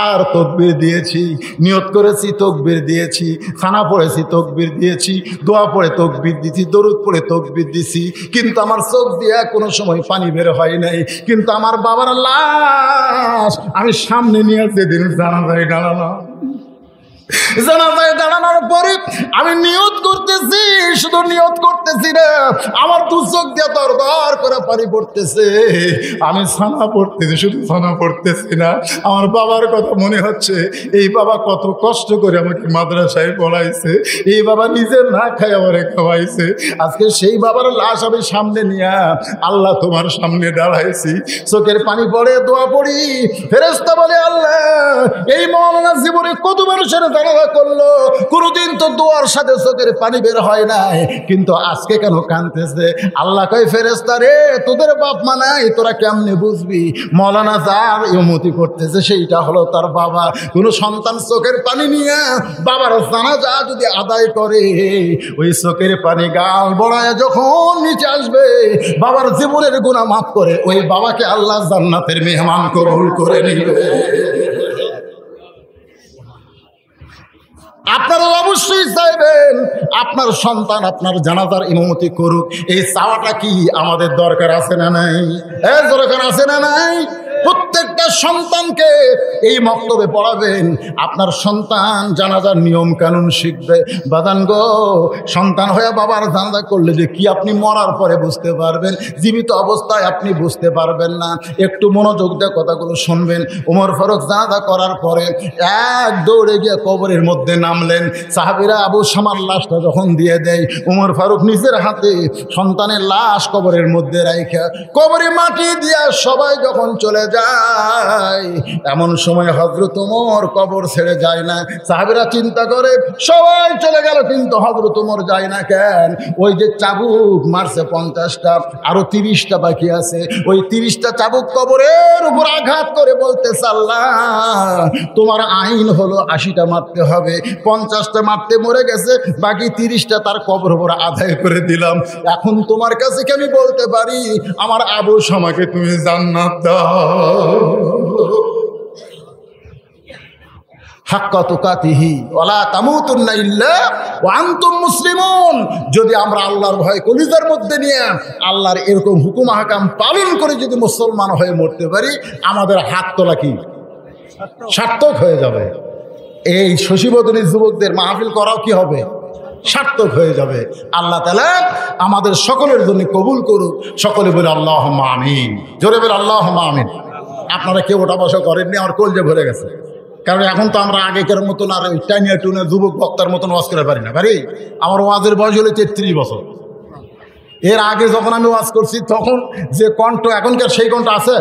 আর তকবীর দিয়েছি, নিয়ত করেছি তকবীর দিয়েছি, খানা পড়েছি তকবীর দিয়েছি, দোয়া পড়ে তকবীর দিয়েছি, দরুদ পড়ে তকবীর দিছি, কিন্তু আমার চোখ দিয়ে কোনো সময় পানি বের হয় নাই। কিন্তু আমার বাবার লাশ আমি সামনে নিয়ে যেদিন জানাজায় দাঁড়ালাম, জানাজায় দাঁড়ানোর পরে আমি নিয়ত করতেছি, শুধু নিয়ত করতেছি না, আমার দু চোখ দিয়ে দর করে পানি পড়তেছে। আমি ছানা পড়তেছি, শুধু ছানা পড়তেছি না, আমার বাবার কথা মনে হচ্ছে। এই বাবা কত কষ্ট করে আমাকে মাদ্রাসায় পড়াইছে, এই বাবা নিজে না খায় আমারে খাওয়াইছে। আজকে সেই বাবার লাশ আমি সামনে নিয়ে আল্লাহ তোমার সামনে দাঁড়াইছি। চোখের পানি পড়ে দোয়া পড়ি, ফেরেশতা বলে আল্লাহ এই মাওলানা জীবনে কত মানুষের জানাজা করলো, কোনোদিন তো দোয়ার সাথে চোখের পানি বের হয় নাই, কিন্তু আজকে কেন কাঁদতেছে? আল্লাহ কয় ফেরেশতা রে, তোদের বাপ মা নাই, তোরা কেমনে বুঝবি? মাওলানা যার ইমামতি করতেছে সেইটা হলো তার বাবা। কোনো সন্তান চোখের পানি নিয়ে বাবার জানাজা যদি আদায় করে, ওই চোখের পানি গাল বড়ায় যখন নিচে আসবে, বাবার জীবনের গুনাহ মাফ করে ওই বাবাকে আল্লাহ জান্নাতের মেহমান কবুল করে নিবে। আপনারা অবশ্যই চাইবেন আপনার সন্তান আপনার জানাজার ইমামতি করুক। এই চাওয়াটা কি আমাদের দরকার আছে না নাই? দরকার আছে না নাই? প্রত্যেকটা সন্তানকে এই মক্তবে পড়াবেন, আপনার সন্তান জানাজার নিয়ম কানুন শিখবে। বাদান গো, সন্তান হয়ে বাবার জানাজা করলে যে কি আপনি মরার পরে বুঝতে পারবেন, জীবিত অবস্থায় আপনি বুঝতে পারবেন না। একটু মনোযোগ দিয়ে কথাগুলো শুনবেন। ওমর ফারুক জানাজা করার পরে এক দৌড়ে গিয়ে কবরের মধ্যে নামলেন। সাহাবীরা আবু শামার লাশটা যখন দিয়ে দেয়, ওমর ফারুক নিজের হাতে সন্তানের লাশ কবরের মধ্যে রাইখা কবরে মাটি দিয়া সবাই যখন চলে যায়, এমন সময় হযরত ওমর কবর ছেড়ে যায় না। সাহাবীরা চিন্তা করে সবাই চলে গেল, কিন্তু হযরত ওমর যায় না কেন? ওই যে চাবুক মারছে 50টা, আরো 30টা বাকি আছে। ওই 30টা চাবুক কবরের উপর আঘাত করে বলতেছে আল্লাহ তোমার আইন হলো 80টা মারতে হবে, 50টা মারতে মরে গেছে, বাকি 30টা তার কবর উপর আদায় করে দিলাম। এখন তোমার কাছে কি আমি বলতে পারি আমার আবু শামাকে তুমি জান্নাত দাও? হাক্কা তুকাতিহি ওয়ালা তামুতুন্না ইল্লা ওয়া আনতুম মুসলিমুন। যদি আমরা আল্লাহর ভয় কলিজার মধ্যে নিয়ে আল্লাহর এরকম হুকুম আহকাম পালন করে যদি মুসলমান হয়ে মরতে পারি, আমাদের হাত তোলা কি সার্থক হয়ে যাবে। এই শশীবদনী যুবকদের মাহফিল করাও কি হবে? সার্থক হয়ে যাবে। আল্লাহ তাআলা আমাদের সকলের জন্য কবুল করুক। সকলে বলে আল্লাহুম্মা আমিন। জোরে বলে আল্লাহুম্মা আমিন। আপনারা কেউ ওটা বসা করেননি, আমার কলজে ভরে গেছে। কারণ এখন তো আমরা আগেকার মতন আর ওই টাইনিয়া টুনে যুবক বক্তার মতন ওয়াজ করে পারি না। পারি? আমার ওয়াজের বয়স হলো 33 বছর। এর আগে যখন আমি ওয়াজ করছি তখন যে কণ্ঠ এখনকার সেই কণ্ঠ আছে।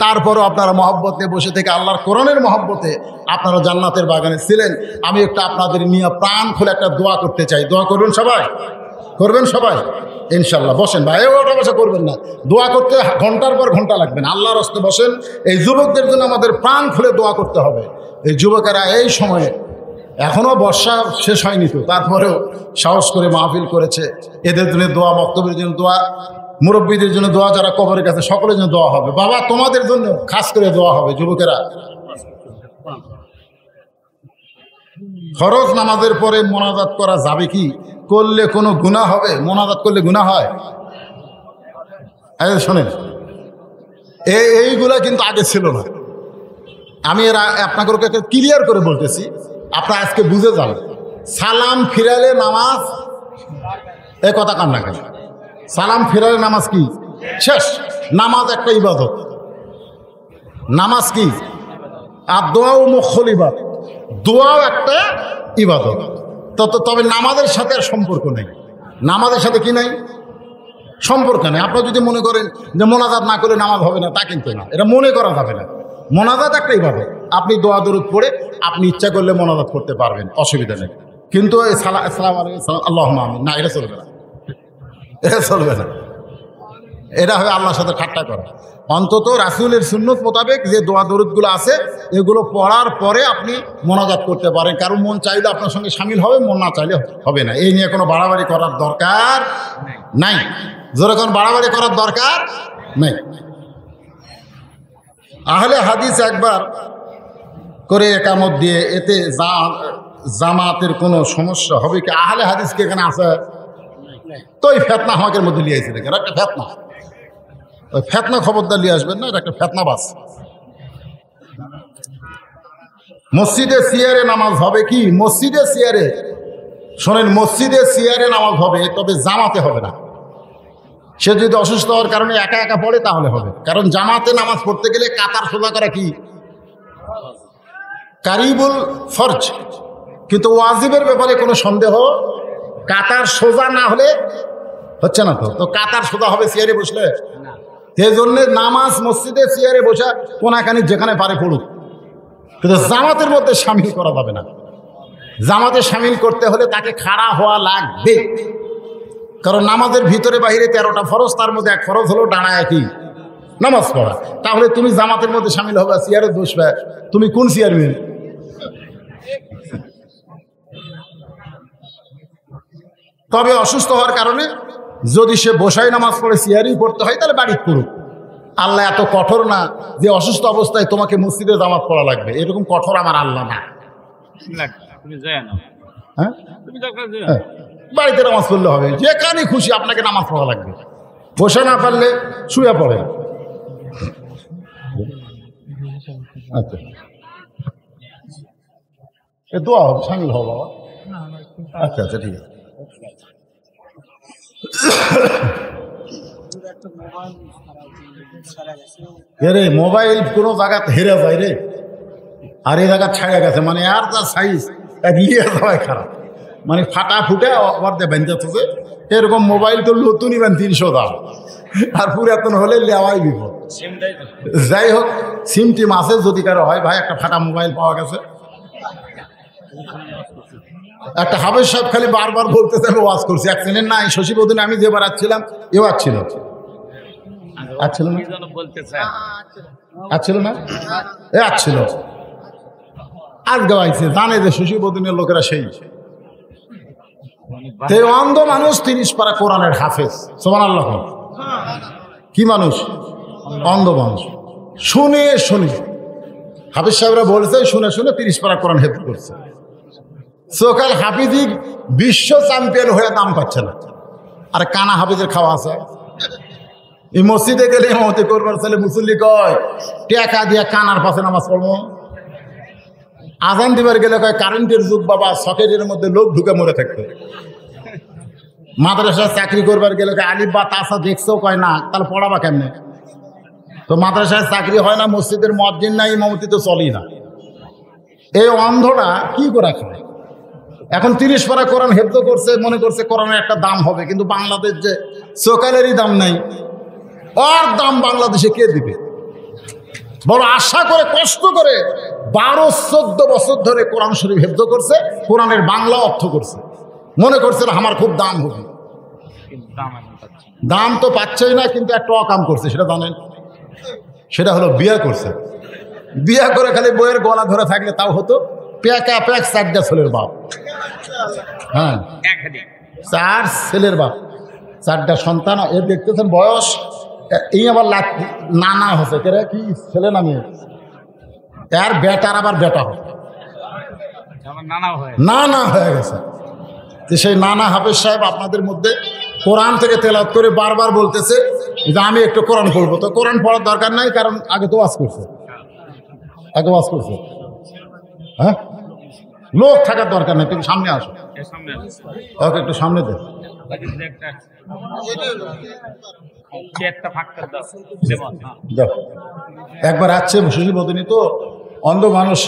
তারপরও আপনারা মহব্বতে বসে থেকে আল্লাহর কোরআনের মহব্বতে আপনারা জান্নাতের বাগানে ছিলেন। আমি একটা আপনাদের নিয়ে প্রাণ খুলে একটা দোয়া করতে চাই। দোয়া করবেন সবাই? করবেন সবাই ইনশাল্লাহ? বসেন ভাই, ওটা বসে করবেন না। দোয়া করতে ঘন্টার পর ঘন্টা লাগবে না। আল্লাহর রাস্তায় বসেন। এই যুবকদের জন্য আমাদের প্রাণ খুলে দোয়া করতে হবে। এই যুবকেরা এই সময়ে এখনও বর্ষা শেষ হয়নি তো, তারপরেও সাহস করে মাহফিল করেছে। এদের জন্য দোয়া, বক্তব্যের জন্য দোয়া, মুরব্বীদের জন্য দোয়া, যারা কবরের কাছে সকলের জন্য দোয়া হবে। বাবা তোমাদের জন্য খাস করে দোয়া হবে। যুবকেরা, ফরজ নামাজের পরে মোনাজাত করা যাবে কি? করলে কোনো গুনাহ হবে? মোনাজাত করলে গুনাহ হয়? শোনেন, এইগুলা কিন্তু আগে ছিল না। আমি এরা আপনাকে ক্লিয়ার করে বলতেছি, আপনারা আজকে বুঝে যান। সালাম ফিরালে নামাজ, এ কথা কান না কেন? সালাম ফিরালে নামাজ কি শেষ? নামাজ একটা ইবাদত। নামাজ কি? আর দোয়াও মুখল ইবাদত। দোয়াও একটা ইবাদত। তবে নামাজের সাথে আর সম্পর্ক নেই। নামাজের সাথে কি নাই? সম্পর্ক নেই। আপনারা যদি মনে করেন যে মোনাজাত না করে নামাজ হবে না, তা কিন্তু না। এটা মনে করা যাবে না। মোনাজাত একটা ইবাদত। আপনি দোয়া দরুদ পড়ে আপনি ইচ্ছা করলে মোনাজাত করতে পারবেন, অসুবিধা নেই। কিন্তু এই আসসালামু আলাইকুম, আল্লাহুম্মা আমিন, না, এটা চলবে না। এটা চলবে না। এটা হবে আল্লাহর সাথে ঠাট্টা করা। অন্তত রাসূলের সুন্নত মোতাবেক যে দোয়া দরুদগুলো আছে এগুলো পড়ার পরে আপনি মোনাজাত করতে পারেন। কারণ মন চাইলে আপনার সঙ্গে শামিল হবে, মন না চাইলে হবে না। এই নিয়ে কোনো বাড়াবাড়ি করার দরকার নাই। যেরকম বাড়াবাড়ি করার দরকার নেই। আহলে হাদিস একবার করে একামত দিয়ে এতে জামাতের কোনো সমস্যা হবে কি? আহলে হাদিস কি এখানে আছে? তো ওই ফেতনা আমাদের মধ্যে নিয়ে আসছে। এটা একটা ফেতনা। ওই ফেতনা খবরদার নিয়ে আসবেন না, এটা একটা ফেতনা বাস। মসজিদে সিয়ারে নামাজ হবে কি? মসজিদে সিয়ারে, শোনেন, মসজিদে সিয়ারে নামাজ হবে, তবে জামাতে হবে না। সে যদি অসুস্থ হওয়ার কারণে একা একা পড়ে তাহলে হবে, কারণ জামাতে নামাজ পড়তে গেলে কাতার সোজা করা কি কারিবুল ফরজ, কিন্তু ওয়াজিবের ব্যাপারে কোনো সন্দেহ, কাতার সোজা না হলে হচ্ছে না। তো কাতার সোজা হবে সিয়ারে বসলে? সেই জন্য নামাজ মসজিদে সিয়ারে বসা কোনাকানি যেখানে পারে পড়ুক, কিন্তু জামাতের মধ্যে সামিল করা যাবে না। জামাতে সামিল করতে হলে তাকে খাড়া হওয়া লাগবে, কারণ নামাজের ভিতরে বাহিরে 13টা ফরজ, তার মধ্যে এক ফরজ হলো দাঁড়ায় কি নামাজ পড়া। তাহলে তুমি জামাতের মধ্যে সামিল হবে, সিয়ারে বসবে, তুমি কোন চেয়ারম্যান? তবে অসুস্থ হওয়ার কারণে যদি সে বসাই নামাজ পড়ে সিয়ারেই পড়তে হয়, তাহলে বাড়ি করুক। আল্লাহ এত কঠোর না যে অসুস্থ অবস্থায় তোমাকে মসজিদে জামাত পড়া লাগবে, এরকম কঠোর আমার আল্লাহ না। হ্যাঁ, বাড়িতে নামাজ পড়লে হবে, যেখানে খুশি আপনাকে নামাজ পড়া লাগবে। বসে না পারলে শুয়ে পড়ে। আচ্ছা, এ দোয়া হবে, সামিল হও বাবা। আচ্ছা আচ্ছা, ঠিক আছে। রে মোবাইল কোনো জায়গা হেরে যায় রে, আর এই জায়গা ছাড়া গেছে, মানে আর যা সাইজ ইয়ে সবাই খারাপ, মানে ফাটা ফুটে আবার দিয়ে বেঁধে থাকে। এরকম মোবাইল তো নতুনই বেন 300 দাম, আর পুরাতন হলে লেওয়াই বিপদ। যাই হোক, সিম টিম আছে, যদি কারো হয় ভাই, একটা ফাটা মোবাইল পাওয়া গেছে। একটা হাফেজ সাহেব খালি বারবার বলতেছে আমি ওয়াজ করছি, অ্যাক্সিডেন্ট নাই শশীবদিন আমি যেবার আসছিলাম এও আসছিল, আসছিল না, আসছিল না, এ আসছিল, আজ গাইছে, জানে যে শশীবদিনের লোকেরা সেই অন্ধ মানুষ 30 পারা কোরআনের হাফেজ, সুবহানাল্লাহ। কি মানুষ? অন্ধ মানুষ। শুনে শুনে হাফেজ সাহেবরা বলছে, শুনে শুনে 30 পারা কোরআন হেফজ করছে। সোকাল হাফিজি বিশ্ব চ্যাম্পিয়ন হয়ে দাম পাচ্ছে না, আর কানা হাফিজের খাওয়া আছে। এই মসজিদে গেলে ইমামতি করবার ছেলে মুসল্লি কয় টাকা দিয়ে কানার পাশে নামাজ পড়বো, আজান দিবার গেলে কয় কারেন্টের যুগ বাবা, সকেটের মধ্যে লোক ঢুকে মরে থাকতো। মাদ্রাসায় চাকরি করবার গেলে আলিফ বা তাসা দেখছেও কয় না, তাহলে পড়াবা কেমনে? তো মাদ্রাসায় চাকরি হয় না, মসজিদের মুয়াজ্জিন নাই, ইমামতি তো চলেই না। এই অন্ধটা কি করে খায়? এখন 30 পারা কোরআন হেফজ করছে, মনে করছে কোরআনের একটা দাম হবে, কিন্তু বাংলাদেশ যে সকালেরই দাম নাই, ওর দাম বাংলাদেশে কে দিবে? বড় আশা করে কষ্ট করে 12-14 বছর ধরে কোরআন শরীফ হেফজ করছে, কোরআনের বাংলা অর্থ করছে, মনে করছে আমার খুব দাম হবে। দাম তো পাচ্ছেই না, কিন্তু একটা অকাম করছে, সেটা জানেন? সেটা হলো বিয়ে করছে। বিয়ে করে খালি বইয়ের গলা ধরে থাকলে তাও হতো, প্যাকা প্যাক 4টা ছেলের বাপ। হ্যাঁ, 4 ছেলের বাপ, 4টা সন্তান। এর দেখতেছেন বয়স, এই আবার নানা হচ্ছে, কেরে কি ছেলে না মেয়ে? এর বেটার আবার বেটা হবে, নানা হয়ে গেছে। সেই নানা হাফেজ সাহেব আপনাদের মধ্যে কোরআন থেকে তেলাওয়াত করে বারবার বলতেছে যে আমি একটু কোরআন পড়বো। তো কোরআন পড়ার দরকার নাই, কারণ আগে তো ওয়াজ করছে, আগে ওয়াজ করছে। হ্যাঁ, লোক থাকার দরকার নেই, তুমি সামনে আসো, ওকে একটু সামনে দে। একবার আছে শশীবদিনী, তো অন্ধ মানুষ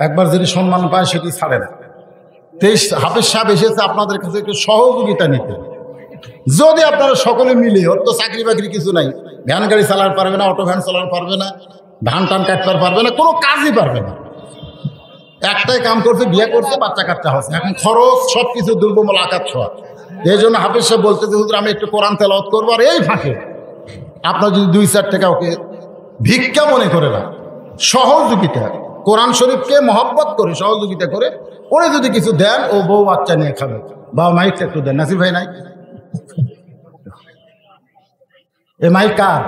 একবার যদি সম্মান পায় সেটি ছাড়ে না। 23 হাফেজ সাহেব এসেছে আপনাদের কাছে একটু সহযোগিতা নিতে। যদি আপনারা সকলে মিলে, ওর তো চাকরি বাকরি কিছু নাই, ভ্যান গাড়ি চালাতে পারবে না, অটো ভ্যান চালাতে পারবে না, ধান টান কাটতে পারবে না, কোনো কাজই পারবে না। একটাই কাম করছে, বিয়ে করছে, বাচ্চা কাচ্চা হচ্ছে, এখন খরচ সব কিছু দুর্গমূল আকার ছোঁয়া। এই জন্য হাফেজ সাহেব বলতেছে হুজুর আমি একটু কোরআন তেলাওয়াত করবো, আর এই ফাঁকে আপনার যদি 2-4 টাকা ওকে ভিক্ষা মনে করে না, সহযোগিতা, কোরআন শরীফকে মহব্বত করে সহযোগিতা করে ওরে যদি কিছু দেন, ও বউ বাচ্চা নিয়ে খাবে। বা মাইকটা একটু দেন, নাসির ভাই নাই? এ মাইক কার?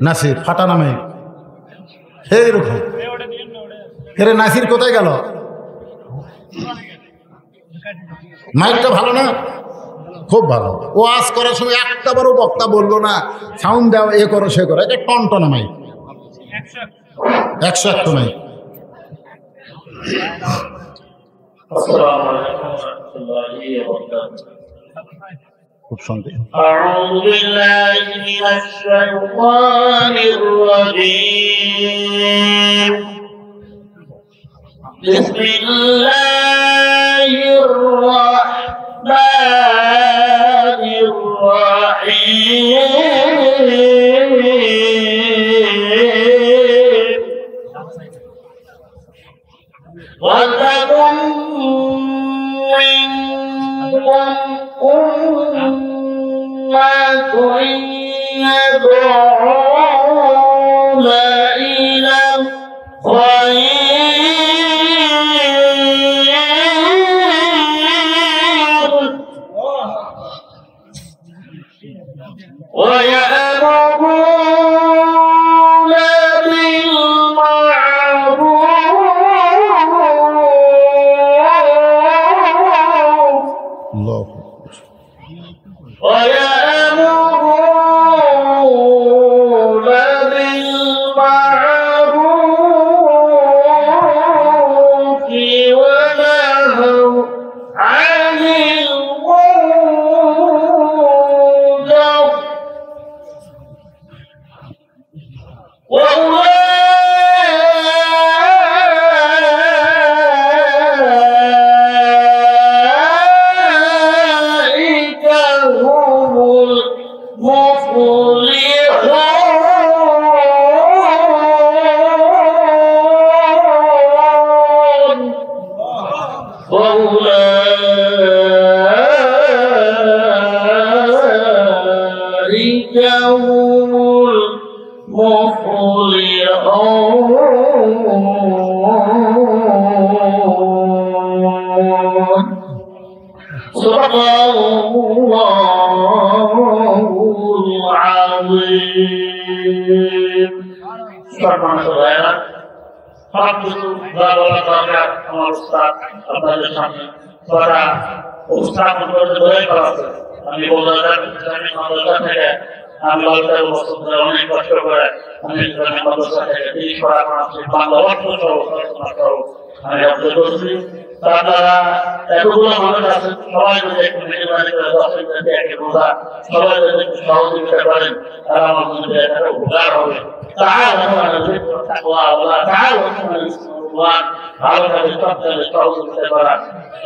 নাসির, ফাটা না মাইক? এইরকম। এরে নাসির কোথায় গেল? মাইকটা ভালো না? খুব ভালো। ও আজ করার সময় একটাবারও বক্তা বললো না সাউন্ড দাও, এ করো সে করো, এটা টনটনা মাইক, 101 মাইক। আসসালামু আলাইকুম ওয়া রাহমাতুল্লাহি ওয়া বারাকাতুহু। খুব শান্তি। أعوذ بالله من الشيطان الرجيم. بسم الله الرحمن الرحيم. وَلْتَكُن مِّنكُمْ أُمَّةٌ يَدْعُونَ إِلَى الْخَيْرِ وَيَأْمُرُونَ بِالْمَعْرُوفِ আল্লাহু ويأمرون بالمعروف وينهون عن المنكر وأولئك هم المفلحون. وأولئك هم المفلحون. صدق الله العظيم. সম্মানিত ভাইরা, সবকিছু বলা দরকার আমার উস্তাদ আপনাদের সামনে করা উপস্থাপন করতে ধরে করা আছে। আমি বললাম ইসলামিক মাদ্রাসা থেকে আমি অল্প বছর ধরে অনেক কষ্ট করে আমি ইসলামিক মাদ্রাসা থেকে 30 পড়াশোনা বাংলা অর্থ সহ পড়াশোনা করো আমি আপনাদের বলছি। তারা এতগুলো মানুষ আছে, সবাই যদি একটু মেহরবানি করে 10 মিনিট একে বোঝা সবাই যদি একটু সহযোগিতা করেন তারা আমার জন্য একটা উপকার হবে। تعالوا على الذكر والتقوى ولا تعالوا على الاسم والعدوان ভালোভাবে সবচেয়ে সহযোগিতা করা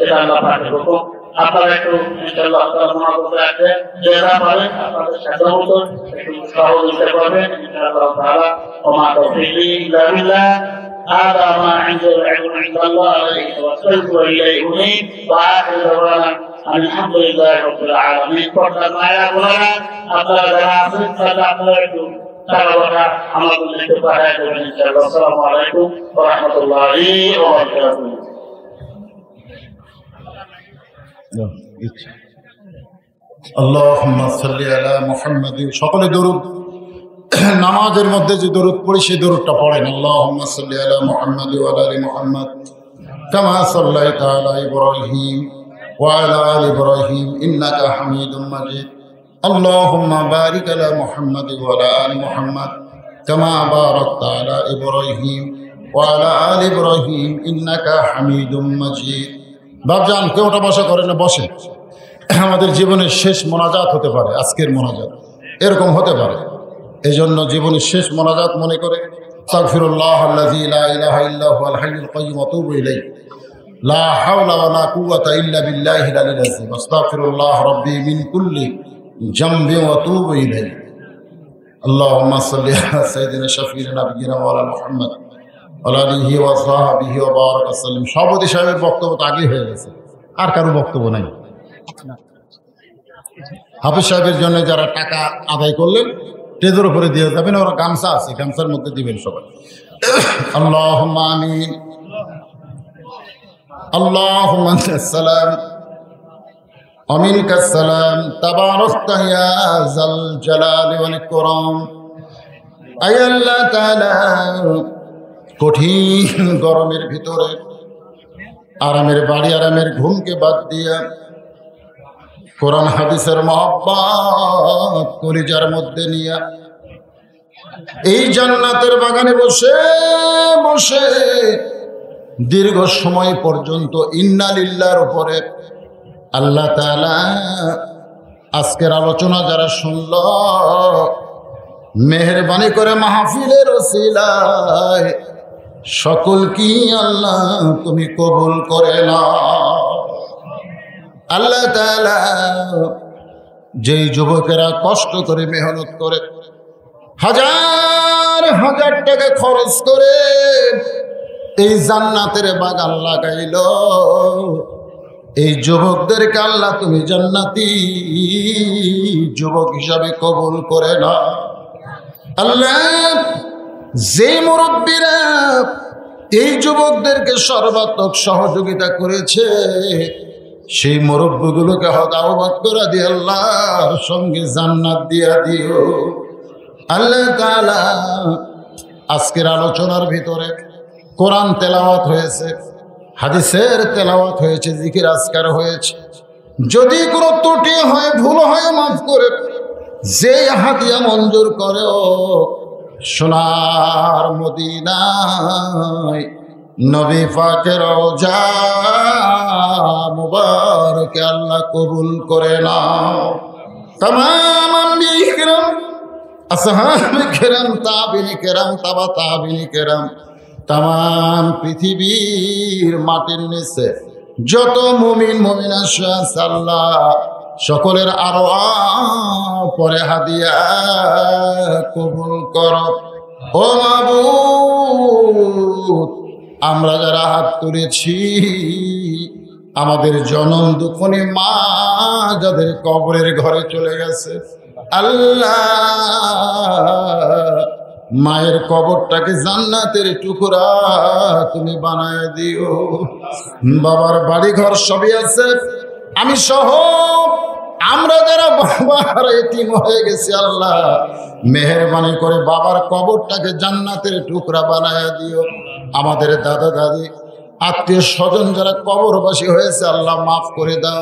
এটা আল্লাহ পাকের হুকুম। আপনারা একটু ইনশাআল্লাহ তাআলা মনোযোগ রাখবেন, যারা পারেন আপনাদের সাথে মতো একটু সহযোগিতা করবেন ইনশাআল্লাহ তাআলা। ওমা তাওফীকি ইল্লা বিল্লাহ। هذا ما عند العلم عند الله عليه توكلت واليه انيب واخر دعوانا ان الحمد لله رب العالمين. قرنا ما يقولنا আপনারা যারা আছেন তারা আপনারা একটু টাকা আমাদের লিখে পাঠিয়ে দেবেন ইনশাআল্লাহ। আসসালামু আলাইকুম ওয়া রাহমাতুল্লাহি ওয়া বারাকাতুহু। আল্লাহুম্মা সাল্লি আলা মুহাম্মাদ। সকলে দরুদ, নামাজের মধ্যে যে দরুদ পড়ি সেই দরুদটা পড়েন। আল্লাহুম্মা সাল্লি আলা মুহাম্মাদ ওয়া আলা আলি মুহাম্মাদ কামা সাল্লাইতা আলা ইব্রাহিম ওয়া আলা আলি ইব্রাহিম ইন্নাকা হামিদুম মাজিদ। আল্লাহুম্মা বারিক আলা মুহাম্মাদ ওয়া আলা আলি মুহাম্মাদ কামা বারাকতা আলা ইব্রাহিম ওয়া আলা আলি ইব্রাহিম ইন্নাকা হামিদুম মাজিদ। বাপজান, কেউ ওটা বসা করে না, বসে। আমাদের জীবনের শেষ মোনাজাত হতে পারে আজকের মোনাজাত, এরকম হতে পারে। এই জন্য জীবনের শেষ মোনাজাত মনে করে আস্তাগফিরুল্লাহ আল্লাযী লা ইলাহা ইল্লা হুয়াল হাইয়ুল কাইয়্যুম ওয়া আতুবু ইলাইহি লা হাওলা ওয়া লা কুওয়াতা ইল্লা বিল্লাহিল আলিয়্যিল আযীম। আস্তাগফিরুল্লাহ রাব্বী মিন কুল্লি জামবি ওয়া আতুবু ইলাইহি। আল্লাহুম্মা সাল্লি আলা সাইয়্যিদিনা শাফিঈনা নাবিয়িনা মাওলানা মুহাম্মদ ওয়া আলা আলিহি ওয়া সাহবিহি ওয়া বারাকা সাল্লাম। সভাপতি সাহেবের বক্তব্য তো আগেই হয়ে গেছে, আর কারো বক্তব্য নাই। হাফিজ সাহেবের জন্য যারা টাকা আদায় করলেন টেজের উপরে দিয়ে যাবেন, ওরা গামছা আছে, গামছার মধ্যে দিবেন সবাই। আল্লাহুম্মা আমিন। আল্লাহুম্মা আনতাস সালাম ওয়া মিনকাস সালাম তাবারাকতা ইয়া যাল জালালি ওয়াল ইকরাম। আয় আল্লাহ তাআলা, কঠিন গরমের ভিতরে আরামের বাড়ি, আরামের ঘুমকে বাদ দিয়া কোরআন হাদিসের মহব্বত কলিজার মধ্যে নিয়ে এই জান্নাতের বাগানে বসে বসে দীর্ঘ সময় পর্যন্ত ইন্না লিল্লাহর উপরে আল্লাহ তাআলা আজকের আলোচনা যারা শুনল, মেহেরবানি করে মাহফিলের ওসিলায় সকল কি আল্লাহ তুমি কবুল করে নাও। আল্লাহ তাআলা যেই যুবকেরা কষ্ট করে মেহনত করে হাজার হাজার টাকা খরচ করে এই জান্নাতের বাগান লাগাইল, এই যুবকদেরকে আল্লাহ তুমি জান্নাতি যুবক হিসাবে কবুল করে না। আল্লাহ যে মুরব্বীরা এই যুবকদেরকে সর্বাত্মক সহযোগিতা করেছে, সেই মুরব্বীগুলোকে হদাওয়াত করে দিয়ে আল্লাহর সঙ্গে জান্নাত দিয়া দিও। আল্লাহ তাআলা আজকের আলোচনার ভিতরে কোরআন তেলাওয়াত হয়েছে, হাদিসের তেলাওয়াত হয়েছে, জিকির আজকার হয়েছে। যদি কোনো ত্রুটি হয়, ভুল হয়, মাফ করে যে হাদিয়া মঞ্জুর করে সোনার মদিনায় নবী পাকের রওজা মুবারকে আল্লাহ কবুল করে নাও। তামাম আম্বিয়া কিরাম, আসহাবে কিরাম, তাবিঈন কিরাম, তাবা তাবিঈন কিরাম, তামাম পৃথিবীর মাটির নিচে যত মুমিন মুমিনা আছে আল্লাহ সকলের আরো পরে হাদিয়া কবুল করো। ও মাবুদ, আমরা যারা হাত তুলেছি, আমাদের জনম দুঃখনী মা যাদের কবরের ঘরে চলে গেছে, আল্লাহ মায়ের কবরটাকে জান্নাতের টুকরা তুমি বানায় দিও। বাবার বাড়ি ঘর সবই আছে, আমি সহ আমরা যারা বাবার এতিম হয়ে গেছি, আল্লাহ মেহেরবানি করে বাবার কবরটাকে জান্নাতের টুকরা বানায় দিও। আমাদের দাদা দাদি আত্মীয় স্বজন যারা কবরবাসী হয়েছে, আল্লাহ মাফ করে দাও।